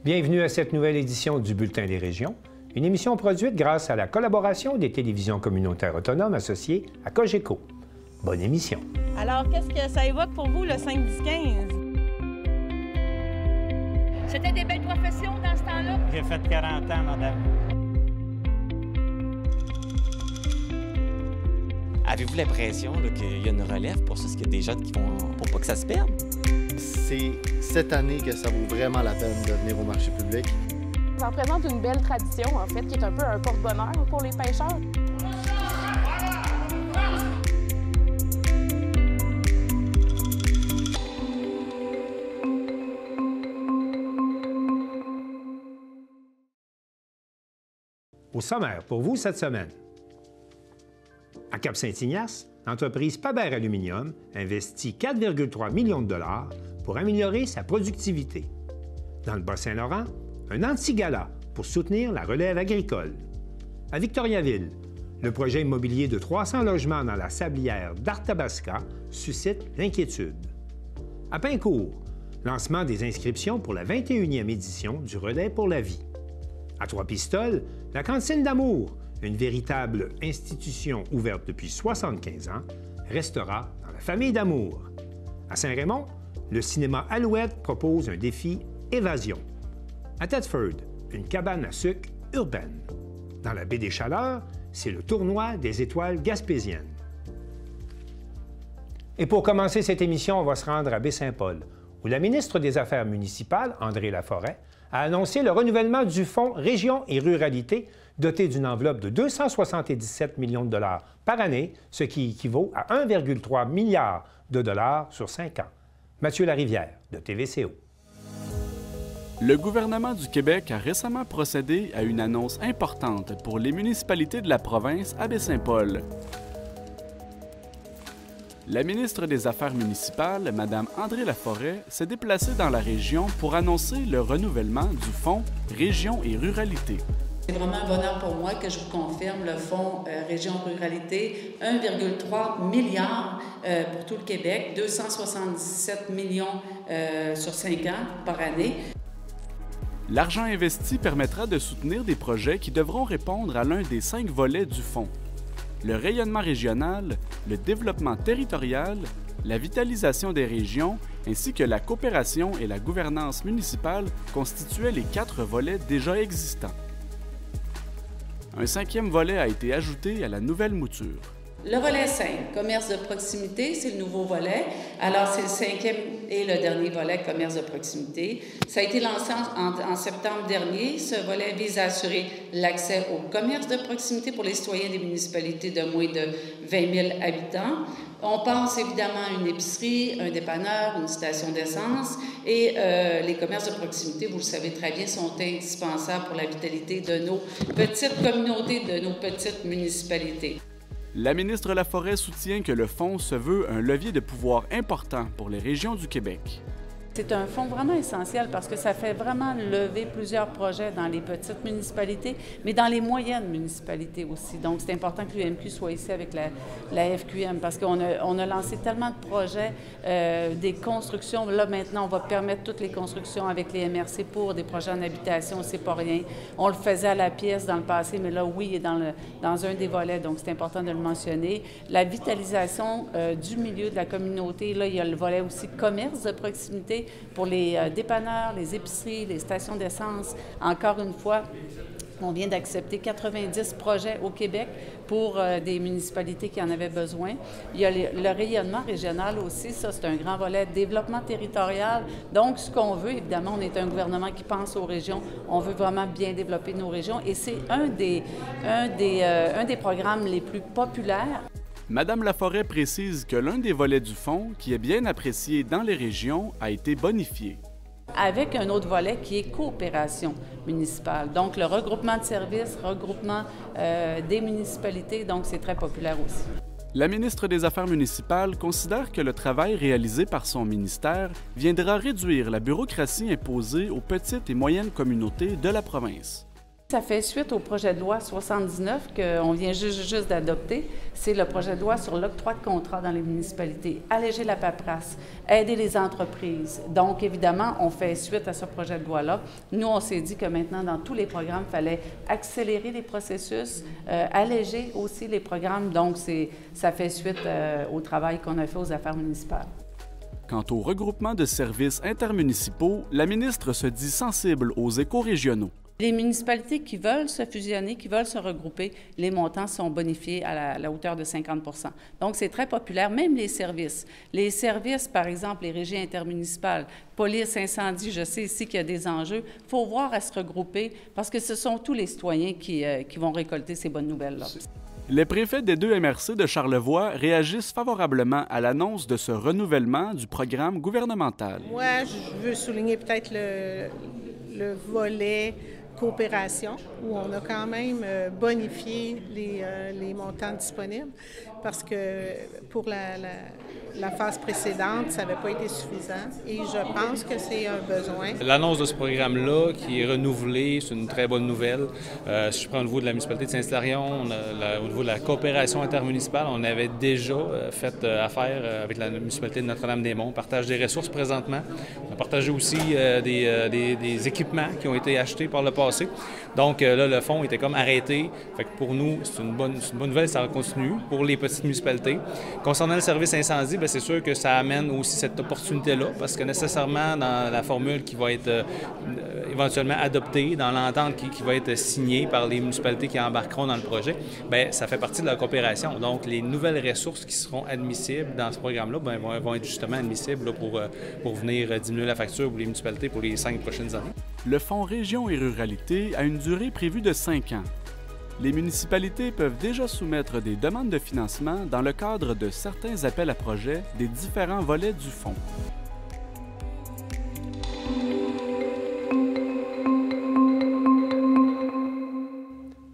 Bienvenue à cette nouvelle édition du Bulletin des régions, une émission produite grâce à la collaboration des télévisions communautaires autonomes associées à Cogeco. Bonne émission. Alors, qu'est-ce que ça évoque pour vous, le 5-10-15? C'était des belles professions dans ce temps-là? J'ai fait 40 ans, madame. Avez-vous l'impression qu'il y a une relève pour ça? Est-ce qu'il y a des jeunes qui vont... pour pas que ça se perde? C'est cette année que ça vaut vraiment la peine de venir au marché public. Ça représente une belle tradition, en fait, qui est un peu un porte-bonheur pour les pêcheurs. Au sommaire pour vous cette semaine. À Cap-Saint-Ignace, l'entreprise Paber Aluminium investit 4,3 millions de dollars pour améliorer sa productivité. Dans le Bas-Saint-Laurent, un anti-gala pour soutenir la relève agricole. À Victoriaville, le projet immobilier de 300 logements dans la sablière d'Arthabasca suscite l'inquiétude. À Pincourt, lancement des inscriptions pour la 21e édition du Relais pour la vie. À Trois-Pistoles, la cantine d'amour, une véritable institution ouverte depuis 75 ans, restera dans la famille d'amour. À Saint-Raymond, le cinéma Alouette propose un défi évasion. À Thetford, une cabane à sucre urbaine. Dans la baie des Chaleurs, c'est le tournoi des étoiles gaspésiennes. Et pour commencer cette émission, on va se rendre à Baie-Saint-Paul, où la ministre des Affaires municipales, André Laforêt, a annoncé le renouvellement du Fonds Région et Ruralité, doté d'une enveloppe de 277 millions de dollars par année, ce qui équivaut à 1,3 milliard de dollars sur 5 ans. Mathieu Larivière, de TVCO. Le gouvernement du Québec a récemment procédé à une annonce importante pour les municipalités de la province à Baie-Saint-Paul. La ministre des Affaires municipales, Mme André Laforêt, s'est déplacée dans la région pour annoncer le renouvellement du Fonds Région et Ruralité. C'est vraiment un bonheur pour moi que je vous confirme le Fonds Région Ruralité, 1,3 milliard pour tout le Québec, 277 millions sur 5 ans par année. L'argent investi permettra de soutenir des projets qui devront répondre à l'un des 5 volets du fonds. Le rayonnement régional, le développement territorial, la vitalisation des régions, ainsi que la coopération et la gouvernance municipale constituaient les 4 volets déjà existants. Un 5e volet a été ajouté à la nouvelle mouture. Le volet 5, commerce de proximité, c'est le nouveau volet. Alors, c'est le 5e et le dernier volet, commerce de proximité. Ça a été lancé en septembre dernier. Ce volet vise à assurer l'accès au commerce de proximité pour les citoyens des municipalités de moins de 20 000 habitants. On pense évidemment à une épicerie, un dépanneur, une station d'essence et les commerces de proximité, vous le savez très bien, sont indispensables pour la vitalité de nos petites communautés, de nos petites municipalités. La ministre Laforêt soutient que le fonds se veut un levier de pouvoir important pour les régions du Québec. C'est un fonds vraiment essentiel parce que ça fait vraiment lever plusieurs projets dans les petites municipalités, mais dans les moyennes municipalités aussi. Donc, c'est important que l'UMQ soit ici avec la FQM parce qu'on a lancé tellement de projets, des constructions. Là, maintenant, on va permettre toutes les constructions avec les MRC pour des projets en habitation, c'est pas rien. On le faisait à la pièce dans le passé, mais là, oui, il est dans un des volets, donc c'est important de le mentionner. La vitalisation du milieu de la communauté, là, il y a le volet aussi commerce de proximité, pour les dépanneurs, les épiceries, les stations d'essence. Encore une fois, on vient d'accepter 90 projets au Québec pour des municipalités qui en avaient besoin. Il y a le rayonnement régional aussi, ça c'est un grand volet. Développement territorial, donc ce qu'on veut, évidemment, on est un gouvernement qui pense aux régions, on veut vraiment bien développer nos régions et c'est un des programmes les plus populaires. Madame Laforêt précise que l'un des volets du fonds, qui est bien apprécié dans les régions, a été bonifié. Avec un autre volet qui est coopération municipale. Donc, le regroupement de services, regroupement des municipalités, donc c'est très populaire aussi. La ministre des Affaires municipales considère que le travail réalisé par son ministère viendra réduire la bureaucratie imposée aux petites et moyennes communautés de la province. Ça fait suite au projet de loi 79 qu'on vient juste d'adopter. C'est le projet de loi sur l'octroi de contrats dans les municipalités. Alléger la paperasse, aider les entreprises. Donc, évidemment, on fait suite à ce projet de loi-là. Nous, on s'est dit que maintenant, dans tous les programmes, il fallait accélérer les processus, alléger aussi les programmes. Donc, ça fait suite au travail qu'on a fait aux affaires municipales. Quant au regroupement de services intermunicipaux, la ministre se dit sensible aux écorégionaux. Les municipalités qui veulent se fusionner, qui veulent se regrouper, les montants sont bonifiés à la hauteur de 50 %. Donc, c'est très populaire, même les services. Les services, par exemple, les régies intermunicipales, police, incendie, je sais ici qu'il y a des enjeux. Il faut voir à se regrouper parce que ce sont tous les citoyens qui vont récolter ces bonnes nouvelles-là. Les préfets des 2 MRC de Charlevoix réagissent favorablement à l'annonce de ce renouvellement du programme gouvernemental. Moi, je veux souligner peut-être le volet coopération, où on a quand même bonifié les montants disponibles, parce que pour la phase précédente, ça n'avait pas été suffisant, et je pense que c'est un besoin. L'annonce de ce programme-là, qui est renouvelé, c'est une très bonne nouvelle. Si je prends au niveau de la municipalité de Saint-Hilarion, au niveau de la coopération intermunicipale, on avait déjà fait affaire avec la municipalité de Notre-Dame-des-Monts. On partage des ressources présentement. On a partagé aussi des équipements qui ont été achetés par le passé. Donc là, le fonds était comme arrêté. Fait que pour nous, c'est une bonne nouvelle, ça continue pour les petites municipalités. Concernant le service incendie, bien, c'est sûr que ça amène aussi cette opportunité-là, parce que nécessairement, dans la formule qui va être éventuellement adoptée, dans l'entente qui va être signée par les municipalités qui embarqueront dans le projet, bien, ça fait partie de la coopération. Donc, les nouvelles ressources qui seront admissibles dans ce programme-là bien, vont être justement admissibles là, pour venir diminuer la facture pour les municipalités pour les 5 prochaines années. Le Fonds Région et Ruralité a une durée prévue de 5 ans. Les municipalités peuvent déjà soumettre des demandes de financement dans le cadre de certains appels à projets des différents volets du fonds.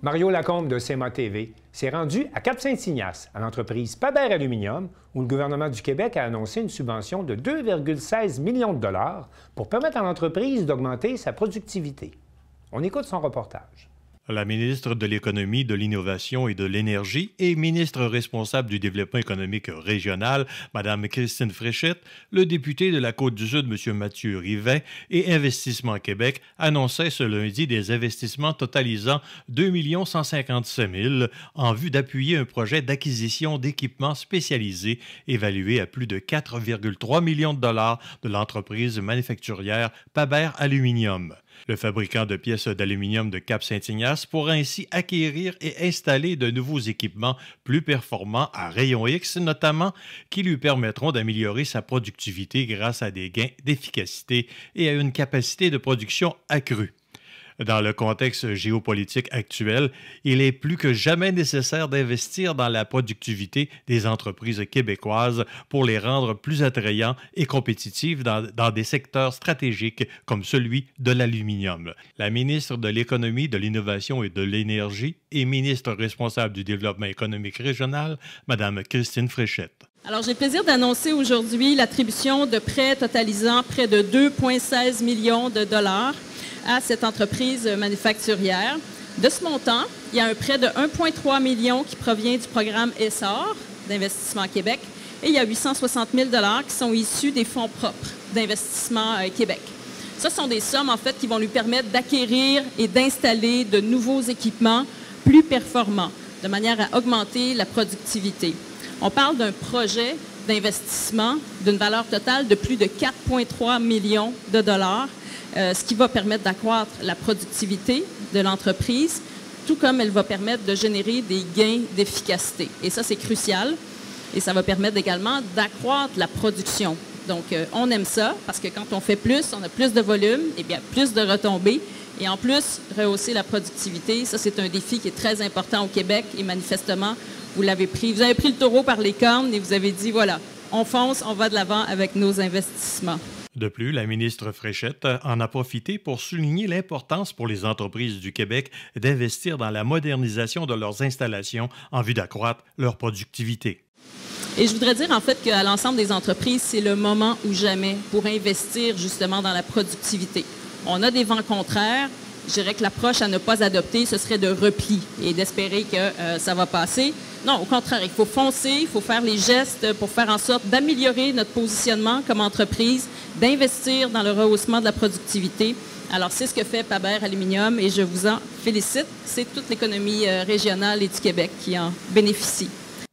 Mario Lacombe de CMA TV s'est rendu à Cap-Saint-Ignace, à l'entreprise Pabert Aluminium, où le gouvernement du Québec a annoncé une subvention de 2,16 millions de dollars pour permettre à l'entreprise d'augmenter sa productivité. On écoute son reportage. La ministre de l'Économie, de l'Innovation et de l'Énergie et ministre responsable du Développement économique régional, Mme Christine Fréchette, le député de la Côte-du-Sud, M. Mathieu Rivet, et Investissement Québec annonçaient ce lundi des investissements totalisant 2 157 000 en vue d'appuyer un projet d'acquisition d'équipements spécialisés évalué à plus de 4,3 millions de dollars de l'entreprise manufacturière Pabert Aluminium. Le fabricant de pièces d'aluminium de Cap-Saint-Ignace pourra ainsi acquérir et installer de nouveaux équipements plus performants à rayon X, notamment, qui lui permettront d'améliorer sa productivité grâce à des gains d'efficacité et à une capacité de production accrue. Dans le contexte géopolitique actuel, il est plus que jamais nécessaire d'investir dans la productivité des entreprises québécoises pour les rendre plus attrayants et compétitives dans des secteurs stratégiques comme celui de l'aluminium. La ministre de l'Économie, de l'Innovation et de l'Énergie et ministre responsable du Développement économique régional, Mme Christine Fréchette. Alors, j'ai le plaisir d'annoncer aujourd'hui l'attribution de prêts totalisant près de 2,16 millions de dollars à cette entreprise manufacturière. De ce montant, il y a un prêt de 1,3 million qui provient du programme ESSOR d'Investissement Québec et il y a 860 000 $ qui sont issus des fonds propres d'Investissement Québec. Ce sont des sommes, en fait, qui vont lui permettre d'acquérir et d'installer de nouveaux équipements plus performants, de manière à augmenter la productivité. On parle d'un projet d'investissement d'une valeur totale de plus de 4,3 millions de dollars, ce qui va permettre d'accroître la productivité de l'entreprise, tout comme elle va permettre de générer des gains d'efficacité. Et ça, c'est crucial. Et ça va permettre également d'accroître la production. Donc, on aime ça parce que quand on fait plus, on a plus de volume, et bien plus de retombées. Et en plus, rehausser la productivité, ça, c'est un défi qui est très important au Québec. Et manifestement, vous avez pris le taureau par les cornes et vous avez dit, voilà, on fonce, on va de l'avant avec nos investissements. De plus, la ministre Fréchette en a profité pour souligner l'importance pour les entreprises du Québec d'investir dans la modernisation de leurs installations en vue d'accroître leur productivité. Et je voudrais dire en fait qu'à l'ensemble des entreprises, c'est le moment ou jamais pour investir justement dans la productivité. On a des vents contraires je dirais que l'approche à ne pas adopter, ce serait de repli et d'espérer que ça va passer. Non, au contraire, il faut foncer, il faut faire les gestes pour faire en sorte d'améliorer notre positionnement comme entreprise, d'investir dans le rehaussement de la productivité. Alors, c'est ce que fait Paber Aluminium et je vous en félicite. C'est toute l'économie régionale et du Québec qui en bénéficie.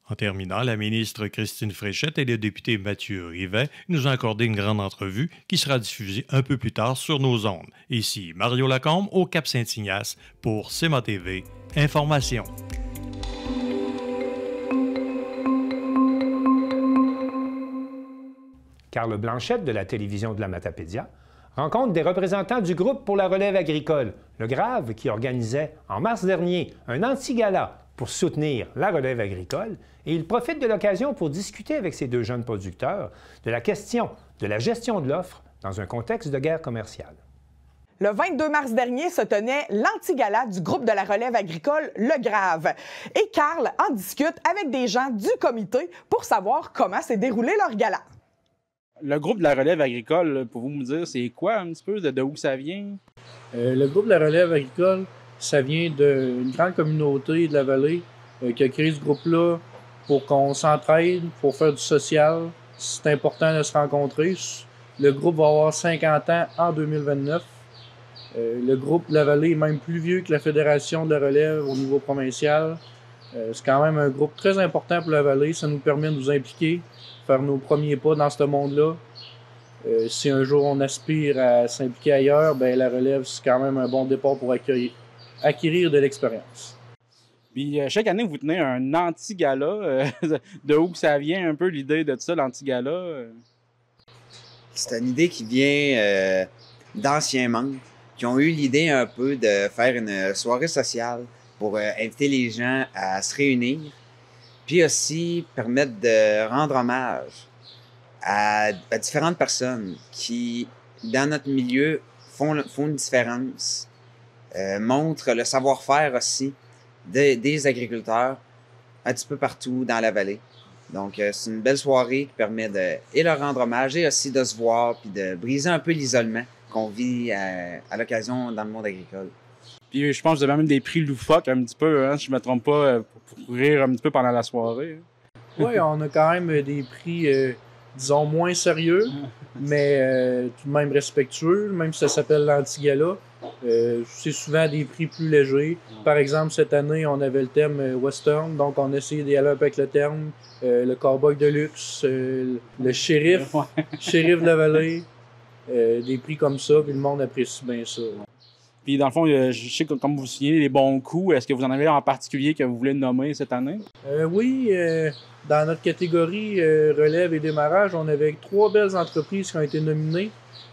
En terminant, la ministre Christine Fréchette et le député Mathieu Rivet nous ont accordé une grande entrevue qui sera diffusée un peu plus tard sur nos ondes. Ici Mario Lacombe au Cap-Saint-Ignace pour CMA TV Information. Carl Blanchette de la télévision de la Matapédia rencontre des représentants du groupe pour la relève agricole, le GRAV, qui organisait en mars dernier un anti-gala pour soutenir la relève agricole, et il profite de l'occasion pour discuter avec ces deux jeunes producteurs de la question de la gestion de l'offre dans un contexte de guerre commerciale. Le 22 mars dernier se tenait l'anti-gala du groupe de la relève agricole, le GRAV. Et Carl en discute avec des gens du comité pour savoir comment s'est déroulé leur gala. Le groupe de la relève agricole, pour vous me dire, c'est quoi un petit peu, de où ça vient? Le groupe de la relève agricole, ça vient d'une grande communauté de la vallée qui a créé ce groupe-là pour qu'on s'entraide, pour faire du social. C'est important de se rencontrer. Le groupe va avoir 50 ans en 2029. Le groupe de la vallée est même plus vieux que la Fédération de la relève au niveau provincial. C'est quand même un groupe très important pour la vallée. Ça nous permet de nous impliquer, faire nos premiers pas dans ce monde-là. Si un jour on aspire à s'impliquer ailleurs, ben la relève, c'est quand même un bon départ pour acquérir de l'expérience. Puis chaque année, vous tenez un anti-gala. De où ça vient un peu l'idée de ça, l'anti-gala? C'est une idée qui vient d'anciens membres qui ont eu l'idée un peu de faire une soirée sociale pour inviter les gens à se réunir, puis aussi permettre de rendre hommage à différentes personnes qui, dans notre milieu, font une différence, montrent le savoir-faire aussi des agriculteurs un petit peu partout dans la vallée. Donc, c'est une belle soirée qui permet de leur rendre hommage et aussi de se voir puis de briser un peu l'isolement qu'on vit à l'occasion dans le monde agricole. Puis je pense que vous avez même des prix loufoques un petit peu, hein, si je ne me trompe pas, pour rire un petit peu pendant la soirée. Oui, on a quand même des prix, disons, moins sérieux, mais tout de même respectueux, même si ça s'appelle l'anti-gala. C'est souvent des prix plus légers. Par exemple, cette année, on avait le thème western, donc on a essayé d'y aller un peu avec le terme. Le cowboy de luxe, le shérif, shérif de la vallée, des prix comme ça, puis le monde apprécie bien ça. Puis dans le fond, je sais que comme vous signez les bons coups, est-ce que vous en avez en particulier que vous voulez nommer cette année? Oui, dans notre catégorie relève et démarrage, on avait 3 belles entreprises qui ont été nominées.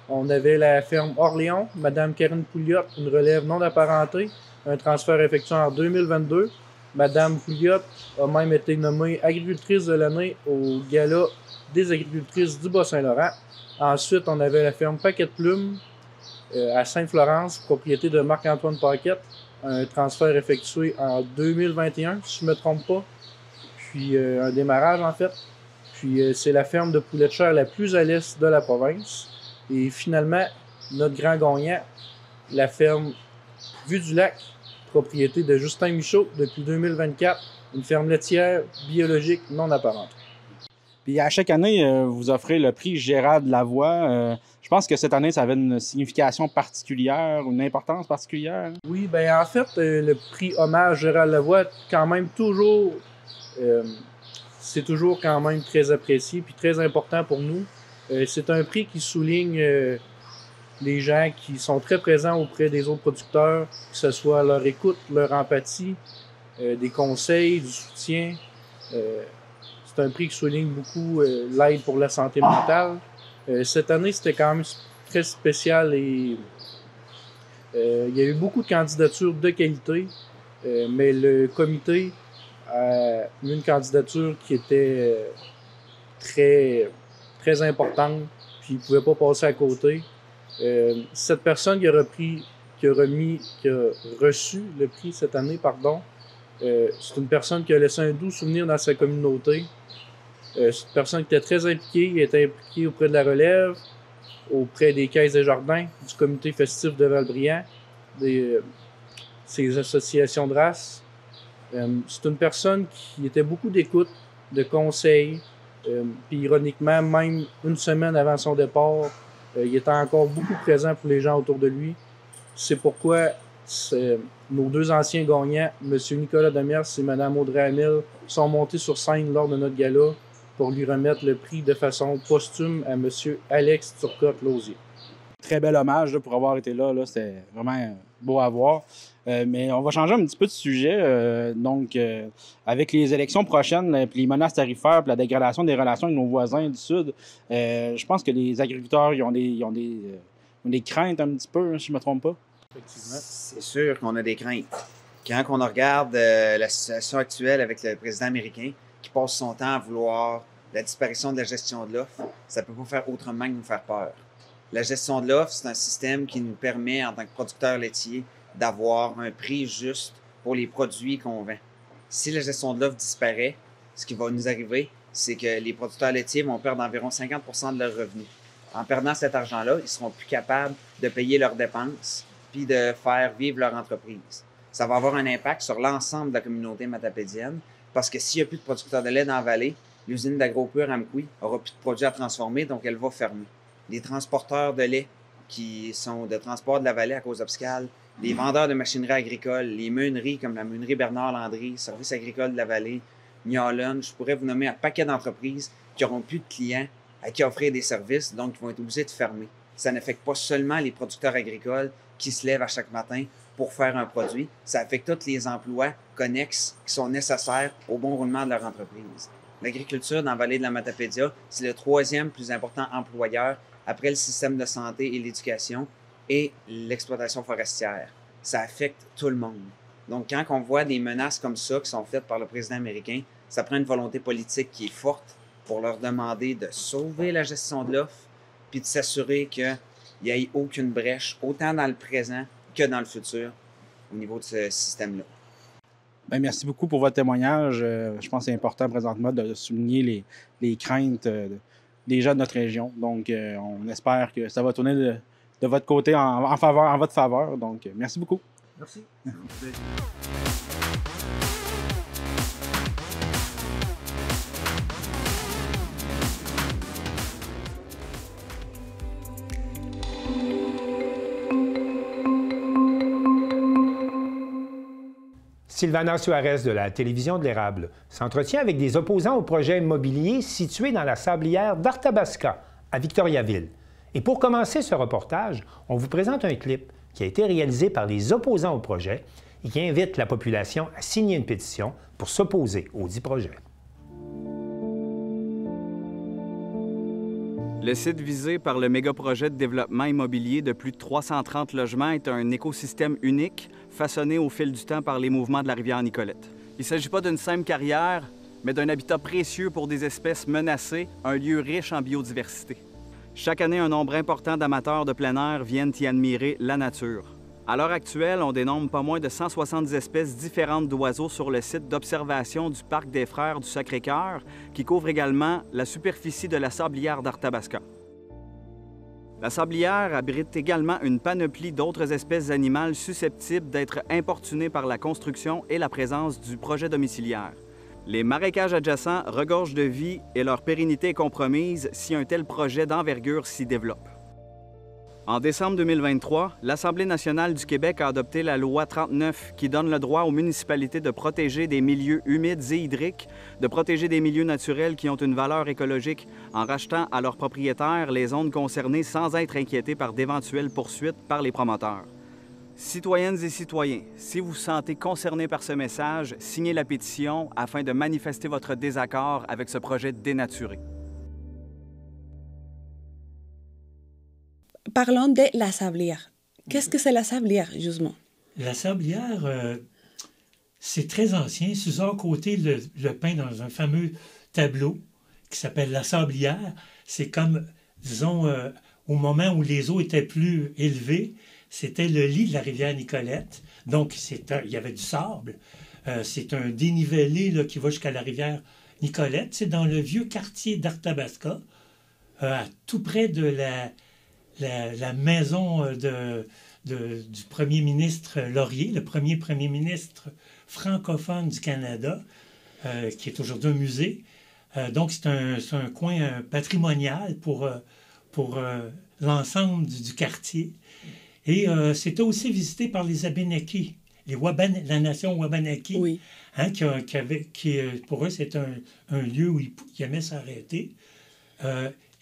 On avait la ferme Orléans, Mme Karine Pouliot, une relève non apparentée, un transfert effectué en 2022. Mme Pouliot a même été nommée agricultrice de l'année au Gala des agricultrices du Bas-Saint-Laurent. Ensuite, on avait la ferme Paquet de Plumes à Sainte-Florence, propriété de Marc-Antoine Paquette, un transfert effectué en 2021, si je ne me trompe pas, puis un démarrage en fait. Puis c'est la ferme de poulet de chair la plus à l'est de la province. Et finalement, notre grand gagnant, la ferme Vue du Lac, propriété de Justin Michaud depuis 2024, une ferme laitière biologique non apparente. Puis à chaque année, vous offrez le prix Gérald Lavoie. Je pense que cette année, ça avait une signification particulière, une importance particulière. Oui, bien en fait, le prix hommage Gérald Lavoie, quand même toujours, c'est toujours quand même très apprécié puis très important pour nous. C'est un prix qui souligne les gens qui sont très présents auprès des autres producteurs, que ce soit leur écoute, leur empathie, des conseils, du soutien. C'est un prix qui souligne beaucoup l'aide pour la santé mentale. Cette année, c'était quand même très spécial et il y a eu beaucoup de candidatures de qualité, mais le comité a eu une candidature qui était très importante, puis il ne pouvait pas passer à côté. Cette personne qui a reçu le prix cette année, c'est une personne qui a laissé un doux souvenir dans sa communauté. C'est une personne qui était très impliquée, elle était impliquée auprès de la relève, auprès des caisses des jardins, du comité festif de Val-Briand. ces associations de race. C'est une personne qui était beaucoup d'écoute, de conseils, puis ironiquement, même une semaine avant son départ, il était encore beaucoup présent pour les gens autour de lui. C'est pourquoi nos deux anciens gagnants, M. Nicolas Demers et Mme Audrey Hamel, sont montés sur scène lors de notre gala pour lui remettre le prix de façon posthume à M. Alex Turcotte-Lausier. Très bel hommage pour avoir été là. C'était vraiment beau à voir. Mais on va changer un petit peu de sujet. Avec les élections prochaines, puis les menaces tarifaires, puis la dégradation des relations avec nos voisins du Sud, je pense que les agriculteurs ils ont des craintes un petit peu, si je ne me trompe pas. C'est sûr qu'on a des craintes. Quand on regarde la situation actuelle avec le président américain qui passe son temps à vouloir la disparition de la gestion de l'offre, ça ne peut pas faire autrement que nous faire peur. La gestion de l'offre, c'est un système qui nous permet, en tant que producteur laitier, d'avoir un prix juste pour les produits qu'on vend. Si la gestion de l'offre disparaît, ce qui va nous arriver, c'est que les producteurs laitiers vont perdre environ 50% de leurs revenus. En perdant cet argent-là, ils seront plus capables de payer leurs dépenses puis de faire vivre leur entreprise. Ça va avoir un impact sur l'ensemble de la communauté matapédienne parce que s'il n'y a plus de producteurs de lait dans la vallée, l'usine d'AgroPure Amqui n'aura plus de produits à transformer, donc elle va fermer. Les transporteurs de lait qui sont de transport de la vallée à cause obscale, les vendeurs de machinerie agricole, les meuneries comme la meunerie Bernard Landry, Service agricole de la vallée, Niolon, je pourrais vous nommer un paquet d'entreprises qui n'auront plus de clients à qui offrir des services, donc qui vont être obligés de fermer. Ça n'affecte pas seulement les producteurs agricoles qui se lèvent à chaque matin pour faire un produit, ça affecte tous les emplois connexes qui sont nécessaires au bon roulement de leur entreprise. L'agriculture dans la vallée de la Matapédia, c'est le 3e plus important employeur après le système de santé et l'éducation et l'exploitation forestière. Ça affecte tout le monde. Donc, quand on voit des menaces comme ça qui sont faites par le président américain, ça prend une volonté politique qui est forte pour leur demander de sauver la gestion de l'offre puis de s'assurer qu'il n'y ait aucune brèche, autant dans le présent que dans le futur, au niveau de ce système-là. Bien, merci beaucoup pour votre témoignage. Je pense que c'est important présentement de souligner les craintes des gens de notre région. Donc, on espère que ça va tourner de votre côté en votre faveur. Donc, merci beaucoup. Merci. Sylvana Suarez de la télévision de l'Érable s'entretient avec des opposants au projet immobilier situé dans la sablière d'Arthabasca, à Victoriaville. Et pour commencer ce reportage, on vous présente un clip qui a été réalisé par les opposants au projet et qui invite la population à signer une pétition pour s'opposer au dit projet. Le site visé par le méga-projet de développement immobilier de plus de 330 logements est un écosystème unique, façonné au fil du temps par les mouvements de la rivière Nicolette. Il ne s'agit pas d'une simple carrière, mais d'un habitat précieux pour des espèces menacées, un lieu riche en biodiversité. Chaque année, un nombre important d'amateurs de plein air viennent y admirer la nature. À l'heure actuelle, on dénombre pas moins de 170 espèces différentes d'oiseaux sur le site d'observation du Parc des Frères du Sacré-Cœur, qui couvre également la superficie de la sablière d'Arthabasca. La sablière abrite également une panoplie d'autres espèces animales susceptibles d'être importunées par la construction et la présence du projet domiciliaire. Les marécages adjacents regorgent de vie et leur pérennité est compromise si un tel projet d'envergure s'y développe. En décembre 2023, l'Assemblée nationale du Québec a adopté la loi 39 qui donne le droit aux municipalités de protéger des milieux humides et hydriques, de protéger des milieux naturels qui ont une valeur écologique en rachetant à leurs propriétaires les zones concernées sans être inquiétés par d'éventuelles poursuites par les promoteurs. Citoyennes et citoyens, si vous vous sentez concernés par ce message, signez la pétition afin de manifester votre désaccord avec ce projet dénaturé. Parlons de la sablière. Qu'est-ce que c'est la sablière, justement? La sablière, c'est très ancien. Suzanne Côté le peint dans un fameux tableau qui s'appelle La Sablière. C'est comme, disons, au moment où les eaux étaient plus élevées, c'était le lit de la rivière Nicolette. Donc, il y avait du sable. C'est un dénivelé là, qui va jusqu'à la rivière Nicolette. C'est dans le vieux quartier d'Arthabasca, tout près de la maison du premier ministre Laurier, le premier premier ministre francophone du Canada, qui est aujourd'hui un musée. Donc, c'est un coin patrimonial pour l'ensemble du quartier. Et c'était aussi visité par les Abénakis, la nation Wabanaki, oui. Hein, qui pour eux, c'est un lieu où ils aimaient s'arrêter.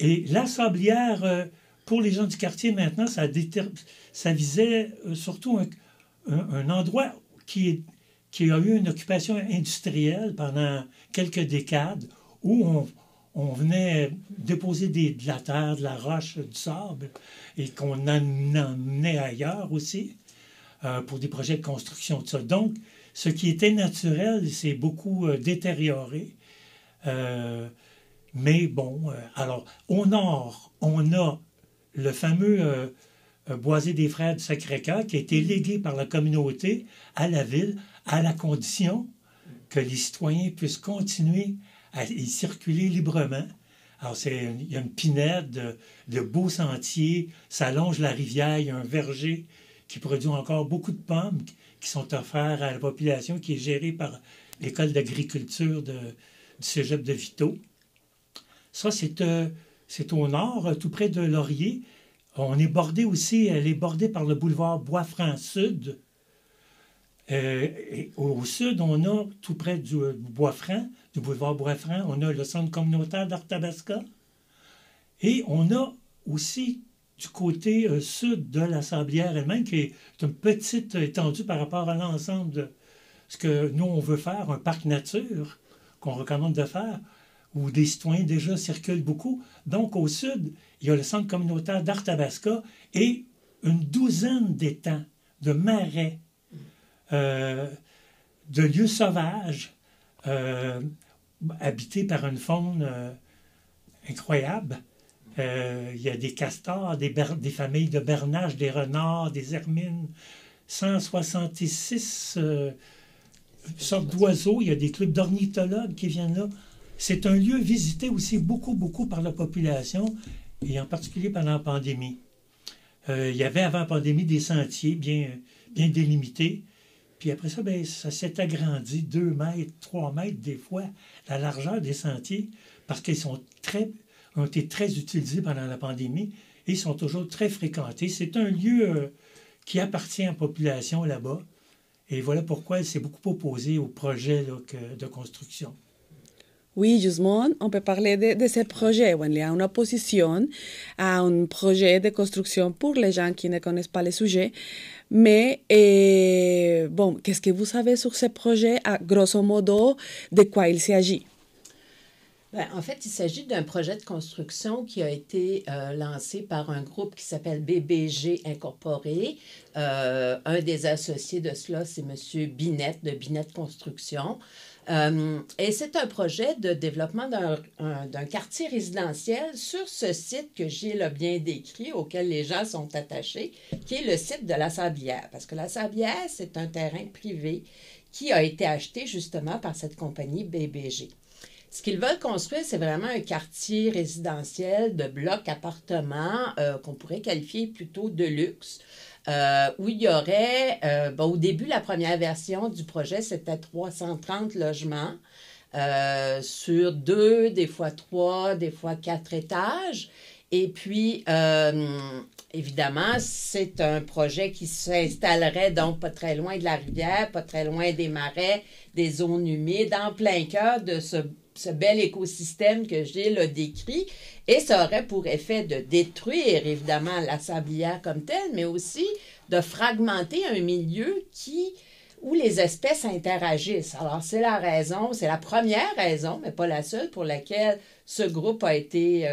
Et la sablière, pour les gens du quartier maintenant, ça visait surtout un endroit qui a eu une occupation industrielle pendant quelques décades, où on venait déposer de la terre, de la roche, du sable, et qu'on en emmenait ailleurs aussi, pour des projets de construction, tout ça. Donc, ce qui était naturel s'est beaucoup détérioré. Mais bon, alors, au nord, on a le fameux boisé des Frères du Sacré-Cœur qui a été légué par la communauté à la ville, à la condition que les citoyens puissent continuer à y circuler librement. Alors, il y a une pinède de beaux sentiers, ça longe la rivière, il y a un verger qui produit encore beaucoup de pommes qui sont offerts à la population, qui est gérée par l'école d'agriculture du cégep de Vito. Ça, c'est au nord, tout près de Laurier. On est bordé aussi, elle est bordée par le boulevard Bois-Franc-Sud. Et au sud, on a, tout près du Bois-Franc, du boulevard Bois-Franc, on a le centre communautaire d'Arthabasca. Et on a aussi, du côté sud de la Sablière elle-même, qui est une petite étendue par rapport à l'ensemble de ce que nous, on veut faire, un parc nature qu'on recommande de faire, où des citoyens déjà circulent beaucoup. Donc, au sud, il y a le centre communautaire d'Arthabasca et une douzaine d'étangs, de marais, de lieux sauvages, habités par une faune incroyable. Il y a des castors, des familles de bernaches, des renards, des hermines, 166 sortes d'oiseaux. Il y a des clubs d'ornithologues qui viennent là. C'est un lieu visité aussi beaucoup, beaucoup par la population, et en particulier pendant la pandémie. Il y avait avant la pandémie des sentiers bien délimités. Puis après ça, ça s'est agrandi 2 mètres, 3 mètres des fois, la largeur des sentiers, parce qu'ils ont été très utilisés pendant la pandémie et sont toujours très fréquentés. C'est un lieu qui appartient à la population là-bas. Et voilà pourquoi elle s'est beaucoup opposée au projet de construction. Oui, justement, on peut parler de ce projet. Il y a une opposition à un projet de construction pour les gens qui ne connaissent pas le sujet. Mais, bon, qu'est-ce que vous savez sur ce projet? Grosso modo, de quoi il s'agit? En fait, il s'agit d'un projet de construction qui a été lancé par un groupe qui s'appelle BBG Incorporé. Un des associés de cela, c'est M. Binette, de Binette Construction. Et c'est un projet de développement d'un quartier résidentiel sur ce site que Gilles a bien décrit, auquel les gens sont attachés, qui est le site de la Sablière. Parce que la Sablière, c'est un terrain privé qui a été acheté justement par cette compagnie BBG. Ce qu'ils veulent construire, c'est vraiment un quartier résidentiel de blocs appartements qu'on pourrait qualifier plutôt de luxe. Où il y aurait, au début, la première version du projet, c'était 330 logements sur 2, des fois 3, des fois 4 étages. Et puis, évidemment, c'est un projet qui s'installerait donc pas très loin de la rivière, pas très loin des marais, des zones humides, en plein cœur de ce bel écosystème que Gilles a décrit, et ça aurait pour effet de détruire, évidemment, la sablière comme telle, mais aussi de fragmenter un milieu où les espèces interagissent. Alors, c'est la première raison, mais pas la seule, pour laquelle ce groupe a été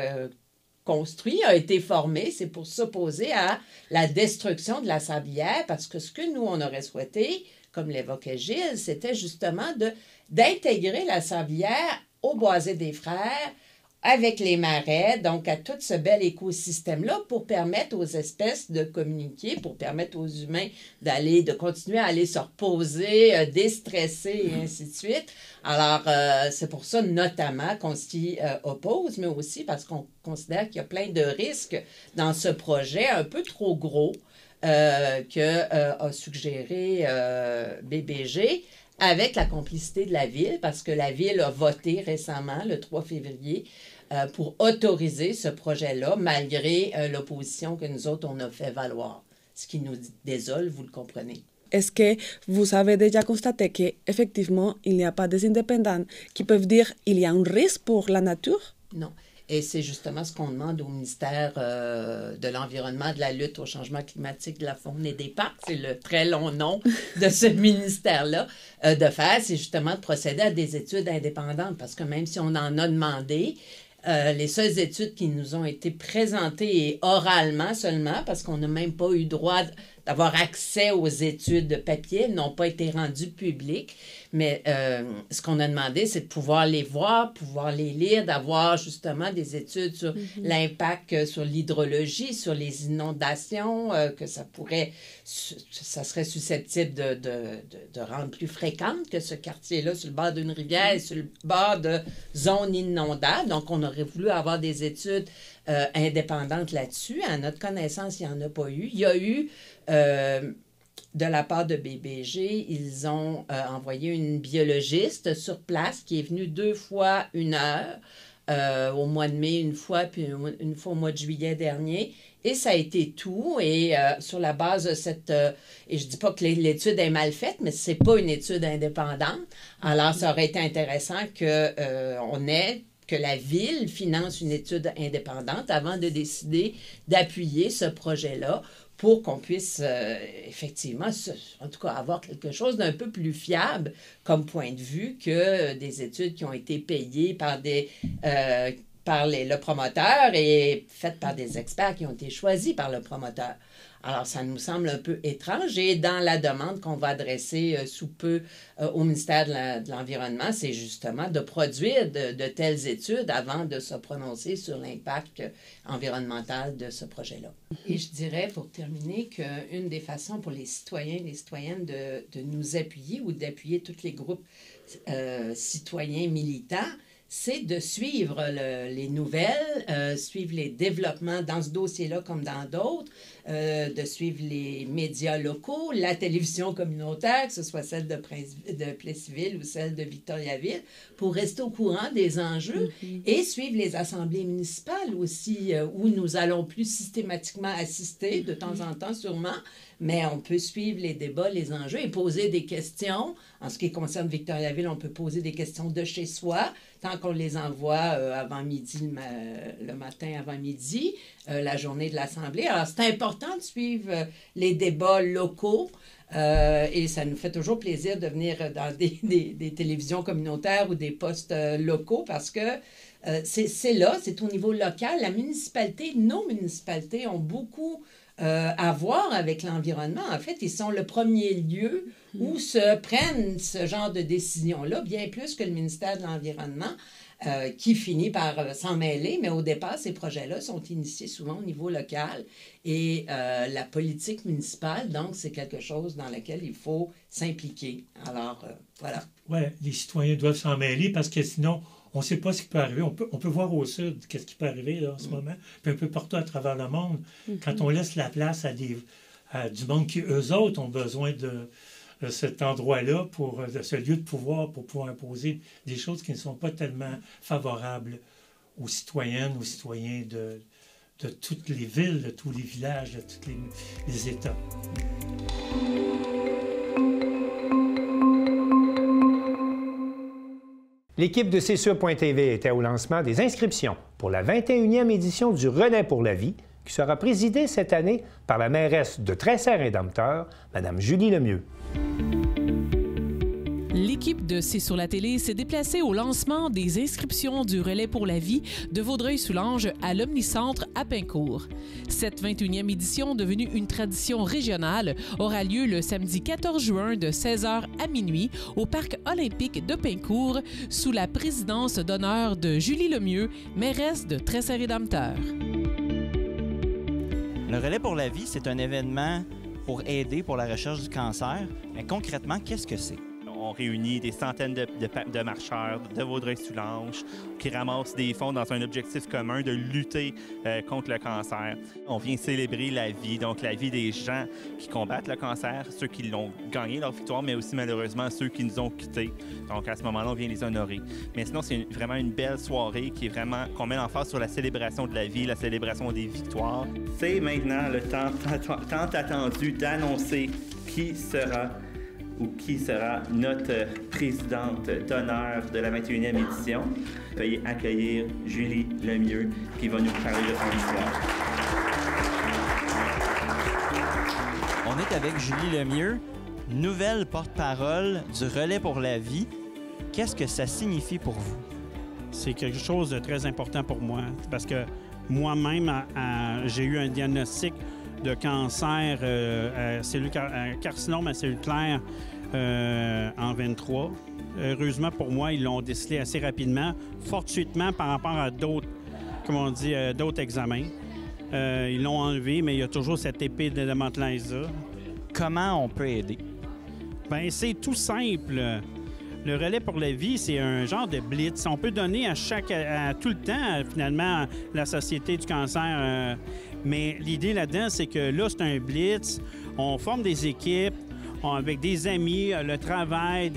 construit, a été formé. C'est pour s'opposer à la destruction de la sablière, parce que ce que nous, on aurait souhaité, comme l'évoquait Gilles, c'était justement d'intégrer la sablière au boisé des Frères, avec les marais, donc à tout ce bel écosystème-là, pour permettre aux espèces de communiquer, pour permettre aux humains de continuer à aller se reposer, déstresser, et ainsi de suite. Alors, c'est pour ça, notamment, qu'on s'y oppose, mais aussi parce qu'on considère qu'il y a plein de risques dans ce projet un peu trop gros, a suggéré BBG avec la complicité de la Ville, parce que la Ville a voté récemment, le 3 février, pour autoriser ce projet-là, malgré l'opposition que nous autres, on a fait valoir. Ce qui nous désole, vous le comprenez. Est-ce que vous avez déjà constaté qu'effectivement, il n'y a pas des indépendants qui peuvent dire qu'il y a un risque pour la nature? Non. Et c'est justement ce qu'on demande au ministère de l'Environnement, de la lutte au changement climatique, de la faune et des parcs, c'est le très long nom de ce ministère-là, de faire, c'est justement de procéder à des études indépendantes, parce que même si on en a demandé, les seules études qui nous ont été présentées et oralement seulement, parce qu'on n'a même pas eu droit d'avoir accès aux études de papier, n'ont pas été rendues publiques. Mais ce qu'on a demandé, c'est de pouvoir les voir, pouvoir les lire, d'avoir justement des études sur l'impact sur l'hydrologie, sur les inondations, que ça serait susceptible de rendre plus fréquente que ce quartier-là, sur le bord d'une rivière, sur le bord de zones inondables. Donc, on aurait voulu avoir des études indépendantes là-dessus. À notre connaissance, il n'y en a pas eu. Il y a eu, de la part de BBG, ils ont envoyé une biologiste sur place qui est venue 2 fois 1 heure, au mois de mai une fois, puis une fois au mois de juillet dernier. Et ça a été tout. Et sur la base de cette... et je ne dis pas que l'étude est mal faite, mais ce n'est pas une étude indépendante. Alors, ça aurait été intéressant que la Ville finance une étude indépendante avant de décider d'appuyer ce projet-là pour qu'on puisse effectivement, en tout cas, avoir quelque chose d'un peu plus fiable comme point de vue que des études qui ont été payées par le promoteur et faites par des experts qui ont été choisis par le promoteur. Alors, ça nous semble un peu étrange. Et dans la demande qu'on va adresser sous peu au ministère de l'Environnement, c'est justement de produire de telles études avant de se prononcer sur l'impact environnemental de ce projet-là. Et je dirais, pour terminer, qu'une des façons pour les citoyens et les citoyennes de nous appuyer ou d'appuyer tous les groupes citoyens militants, c'est de suivre les nouvelles, suivre les développements dans ce dossier-là comme dans d'autres, de suivre les médias locaux, la télévision communautaire, que ce soit celle de Plessisville ou celle de Victoriaville, pour rester au courant des enjeux et suivre les assemblées municipales aussi, où nous allons plus systématiquement assister, de temps en temps sûrement, mais on peut suivre les débats, les enjeux et poser des questions. En ce qui concerne Victoriaville, on peut poser des questions de chez soi, tant qu'on les envoie avant midi, le matin avant midi, la journée de l'Assemblée. Alors, c'est important de suivre les débats locaux et ça nous fait toujours plaisir de venir dans des télévisions communautaires ou des postes locaux parce que c'est là, c'est au niveau local. La municipalité, nos municipalités ont beaucoup à voir avec l'environnement. En fait, ils sont le premier lieu où se prennent ce genre de décisions-là, bien plus que le ministère de l'Environnement, qui finit par s'en mêler. Mais au départ, ces projets-là sont initiés souvent au niveau local. Et la politique municipale, donc, c'est quelque chose dans lequel il faut s'impliquer. Alors, voilà. Oui, les citoyens doivent s'en mêler parce que sinon, on ne sait pas ce qui peut arriver. On peut voir au sud qu'est-ce qui peut arriver là, en ce moment, puis un peu partout à travers le monde. Quand on laisse la place à du monde qui, eux autres, ont besoin de cet endroit-là, de ce lieu de pouvoir pour pouvoir imposer des choses qui ne sont pas tellement favorables aux citoyennes, aux citoyens de toutes les villes, de tous les villages, de tous les États. L'équipe de CSUR.TV était au lancement des inscriptions pour la 21e édition du Relais pour la vie, qui sera présidée cette année par la mairesse de Tressert-Indompteur, Mme Julie Lemieux. L'équipe de C'est sur la télé s'est déplacée au lancement des inscriptions du Relais pour la vie de Vaudreuil-Soulanges à l'Omnicentre à Pincourt. Cette 21e édition, devenue une tradition régionale, aura lieu le samedi 14 juin de 16h à minuit au Parc olympique de Pincourt sous la présidence d'honneur de Julie Lemieux, mairesse de Tressert-Indompteur. Le Relais pour la vie, c'est un événement pour aider pour la recherche du cancer. Mais concrètement, qu'est-ce que c'est? On réunit des centaines de marcheurs de Vaudreuil-Soulanges qui ramassent des fonds dans un objectif commun de lutter contre le cancer. On vient célébrer la vie, donc la vie des gens qui combattent le cancer, ceux qui l'ont gagné leur victoire, mais aussi malheureusement ceux qui nous ont quittés. Donc à ce moment-là, on vient les honorer. Mais sinon, c'est vraiment une belle soirée qu'on met l'emphase sur la célébration de la vie, la célébration des victoires. C'est maintenant le temps attendu d'annoncer qui sera notre présidente d'honneur de la 21e édition. Veuillez accueillir Julie Lemieux qui va nous parler de son histoire. On est avec Julie Lemieux, nouvelle porte-parole du Relais pour la vie. Qu'est-ce que ça signifie pour vous? C'est quelque chose de très important pour moi parce que moi-même, j'ai eu un diagnostic de cancer, carcinome à cellules claires en 23. Heureusement pour moi, ils l'ont décelé assez rapidement, fortuitement par rapport à d'autres, d'autres examens. Ils l'ont enlevé, mais il y a toujours cette épée de Damoclès-là. Comment on peut aider? Bien, c'est tout simple. Le Relais pour la vie, c'est un genre de blitz. On peut donner à tout le temps, finalement, la Société du cancer. Mais l'idée là-dedans, c'est que là, c'est un blitz. On forme des équipes avec des amis, le travail,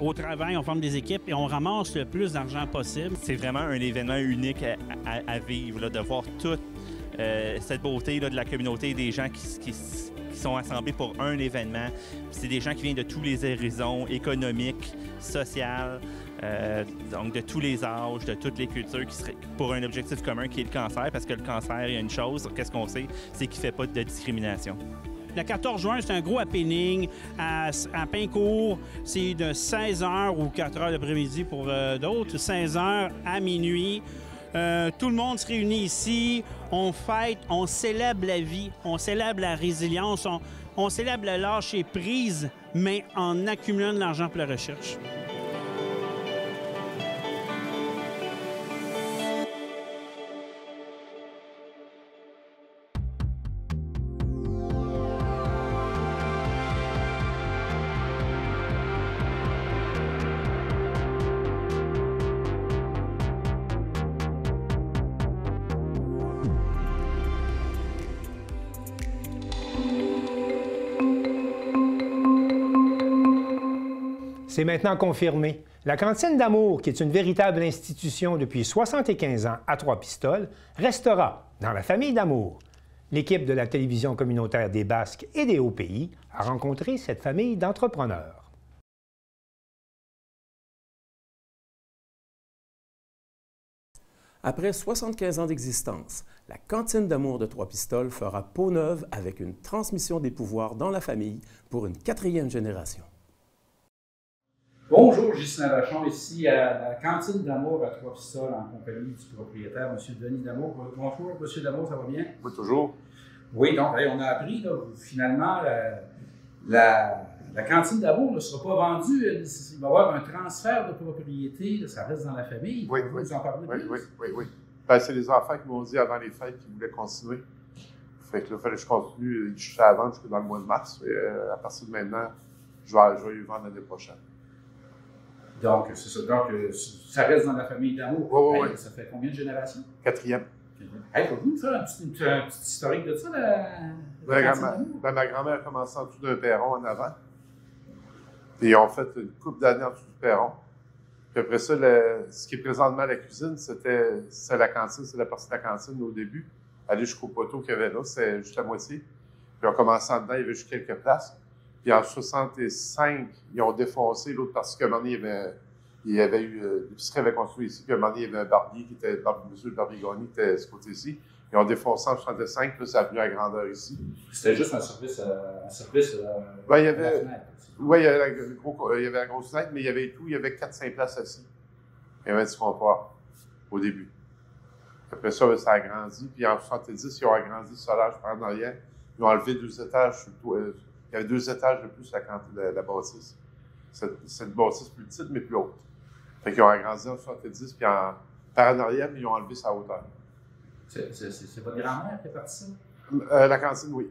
au travail, on forme des équipes et on ramasse le plus d'argent possible. C'est vraiment un événement unique à vivre, là, de voir toute cette beauté là, de la communauté, des gens qui sont assemblés pour un événement. C'est des gens qui viennent de tous les horizons économiques, sociaux, donc de tous les âges, de toutes les cultures, qui seraient pour un objectif commun qui est le cancer, parce que le cancer, il y a une chose, qu'est-ce qu'on sait, c'est qu'il ne fait pas de discrimination. Le 14 juin, c'est un gros happening à Pincourt. C'est de 16h ou 4h l'après-midi pour d'autres, 16h à minuit. Tout le monde se réunit ici, on fête, on célèbre la vie, on célèbre la résilience, on célèbre le lâcher prise, mais en accumulant de l'argent pour la recherche. C'est maintenant confirmé. La Cantine d'Amour, qui est une véritable institution depuis 75 ans à Trois-Pistoles, restera dans la famille d'Amour. L'équipe de la télévision communautaire des Basques et des Hauts-Pays a rencontré cette famille d'entrepreneurs. Après 75 ans d'existence, la Cantine d'Amour de Trois-Pistoles fera peau neuve avec une transmission des pouvoirs dans la famille pour une 4e génération. Bonjour, Justin Vachon, ici à la Cantine d'Amour à Trois-Pistoles en compagnie du propriétaire, M. Denis D'Amour. Bonjour, M. D'Amour, ça va bien? Oui, toujours. Oui, donc on a appris, là, finalement, la Cantine d'Amour ne sera pas vendue. Il va y avoir un transfert de propriété, là, ça reste dans la famille. Oui, vous en parler plus? Oui. Ben, c'est les enfants qui m'ont dit avant les fêtes qu'ils voulaient continuer. Fait que là, il fallait que je continue. Je suis à vendre jusqu'à dans le mois de mars. Et, à partir de maintenant, je vais y vendre l'année prochaine. Donc, c'est ça. Donc, ça reste dans la famille d'Amour. Oui. Ça fait combien de générations? 4e. Hey, faut-vous nous faire un petit historique de ça, ma grand-mère a commencé en dessous d'un perron en avant. Puis ils ont fait une couple d'années en dessous du perron. Puis après ça, ce qui est présentement la cuisine, c'est la cantine, c'est la partie de la cantine au début. Aller jusqu'au poteau qu'il y avait là, c'est juste la moitié. Puis on commençait en dedans, il y avait juste quelques places. Puis en 65, ils ont défoncé l'autre parce qu'à un moment donné, il y avait eu l'épicerie avait construit ici, puis à un moment donné, il y avait un barbier qui était, M. le barbier Gagné, qui était de ce côté-ci. Ils ont défoncé en 65, puis ça a pris la grandeur ici. C'était juste un service ben, il y avait, oui, il y avait la grosse fenêtre, mais il y avait tout, il y avait 4-5 places assis. Il y avait du comptoir au début. Après ça, ça a grandi, puis en 70, ils ont agrandi le solage par en arrière. Ils ont enlevé 2 étages sur le toit. Il y avait 2 étages de plus la bâtisse. C'est une bâtisse plus petite, mais plus haute. Fait qu'ils ont agrandi en 70, puis par en arrière, ils ont enlevé sa hauteur. C'est votre grand-mère qui est partie ça? La cantine, oui.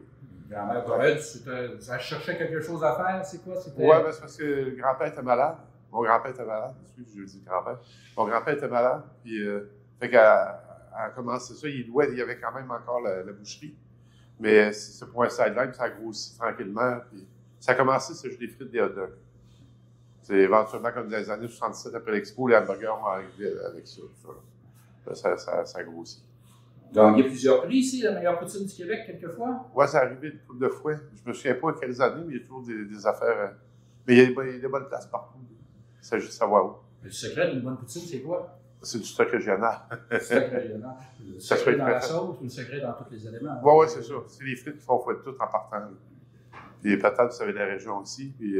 Grand-mère Dorel, tu cherchais quelque chose à faire, c'est quoi? Oui, ben, c'est parce que le grand-père était malade. Mon grand-père était malade. Je dis grand-père. Mon grand-père était malade. Puis, fait qu'elle a commencé ça. Il y avait quand même encore la boucherie. Mais c'est pour un sideline, puis ça a grossi tranquillement. Puis, ça a commencé, c'est juste des frites, des hot dogs. C'est éventuellement comme dans les années 77, après l'expo, les hamburgers ont arrivé avec ça. Ça a grossi. Donc, il y a plusieurs prix ici, la meilleure poutine du Québec, quelquefois? Oui, ça arrivé une couple de fois. Je me souviens pas à quelles années, mais il y a toujours des affaires. Mais il y a des bonnes places partout. Il s'agit de savoir où. Le secret d'une bonne poutine, c'est quoi? C'est du stock régional. Le stock régional. Le secret dans la sauce ou le secret dans tous les éléments? Oui, c'est ça. C'est les frites qui font fouetter tout en partant. Puis les patates, vous savez, de la région aussi. Puis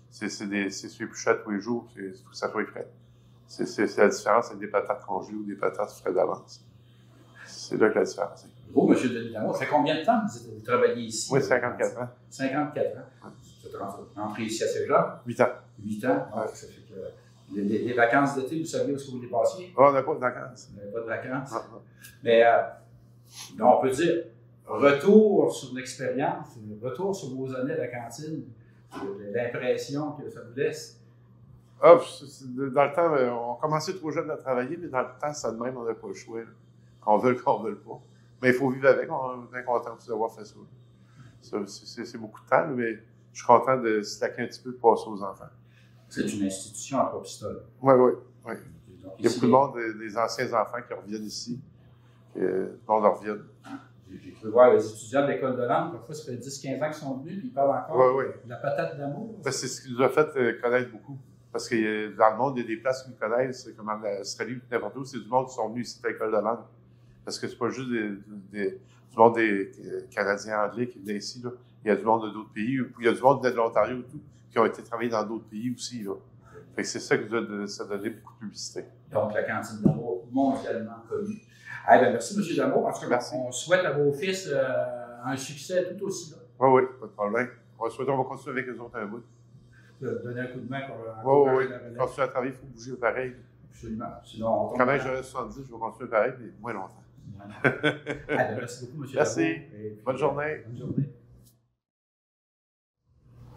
c'est sur les bouchettes tous les jours. Il faut que ça soit frais. C'est la différence avec des patates congelées ou des patates frais d'avance. C'est là que la différence est. Vous, M. Denis Lamour, ça fait combien de temps que vous travaillez ici? Oui, 54 ans. 54 ans. Vous êtes rentré ici à Saint-Jean? 8 ans. 8 ans? Ouais. Ça fait que les vacances d'été, vous saviez où est-ce que vous les passiez? Oh, on n'a pas de vacances. On n'avait pas de vacances. Mais on peut dire, retour sur l'expérience, retour sur vos années à la cantine, l'impression que ça vous laisse. Ah, dans le temps, on commençait trop jeune à travailler, mais dans le temps, ça de même, on n'a pas le choix. Là. Qu'on veuille, qu'on ne veuille pas. Mais il faut vivre avec. On est bien content d'avoir fait ça. C'est beaucoup de temps, mais je suis content de stacker un petit peu de passer aux enfants. C'est une institution à Trois-Pistoles. Oui. Il y a beaucoup de monde, des anciens enfants qui reviennent ici. Tout le monde en revient. J'ai cru voir les étudiants de l'école de langue, parfois ça fait 10-15 ans qu'ils sont venus, puis ils parlent encore de la patate d'amour. Ben, c'est ce qui nous a fait connaître beaucoup. Parce que dans le monde, il y a des places qui nous connaissent, comme en Australie ou n'importe où, c'est du monde qui sont venus ici à l'école de langue. Parce que c'est pas juste du monde des Canadiens anglais qui venaient ici. Là. Il y a du monde de d'autres pays. Il y a du monde de l'Ontario et tout, qui ont été travaillés dans d'autres pays aussi. Là. Fait que c'est ça qui nous a donné beaucoup de publicité. Donc, la cantine d'amour mondialement connue. Eh bien, merci, M. Damour. En tout cas, on souhaite à vos fils un succès tout aussi là. Oui, pas de problème. On va continuer avec les autres un bout. Donner un coup de main pour oui. Continuer à travailler, il faut bouger pareil. Absolument. Sinon, quand même, j'aurais 70, je vais continuer pareil, mais moins longtemps. Merci beaucoup, M. Merci. Bonne journée. Bonne journée.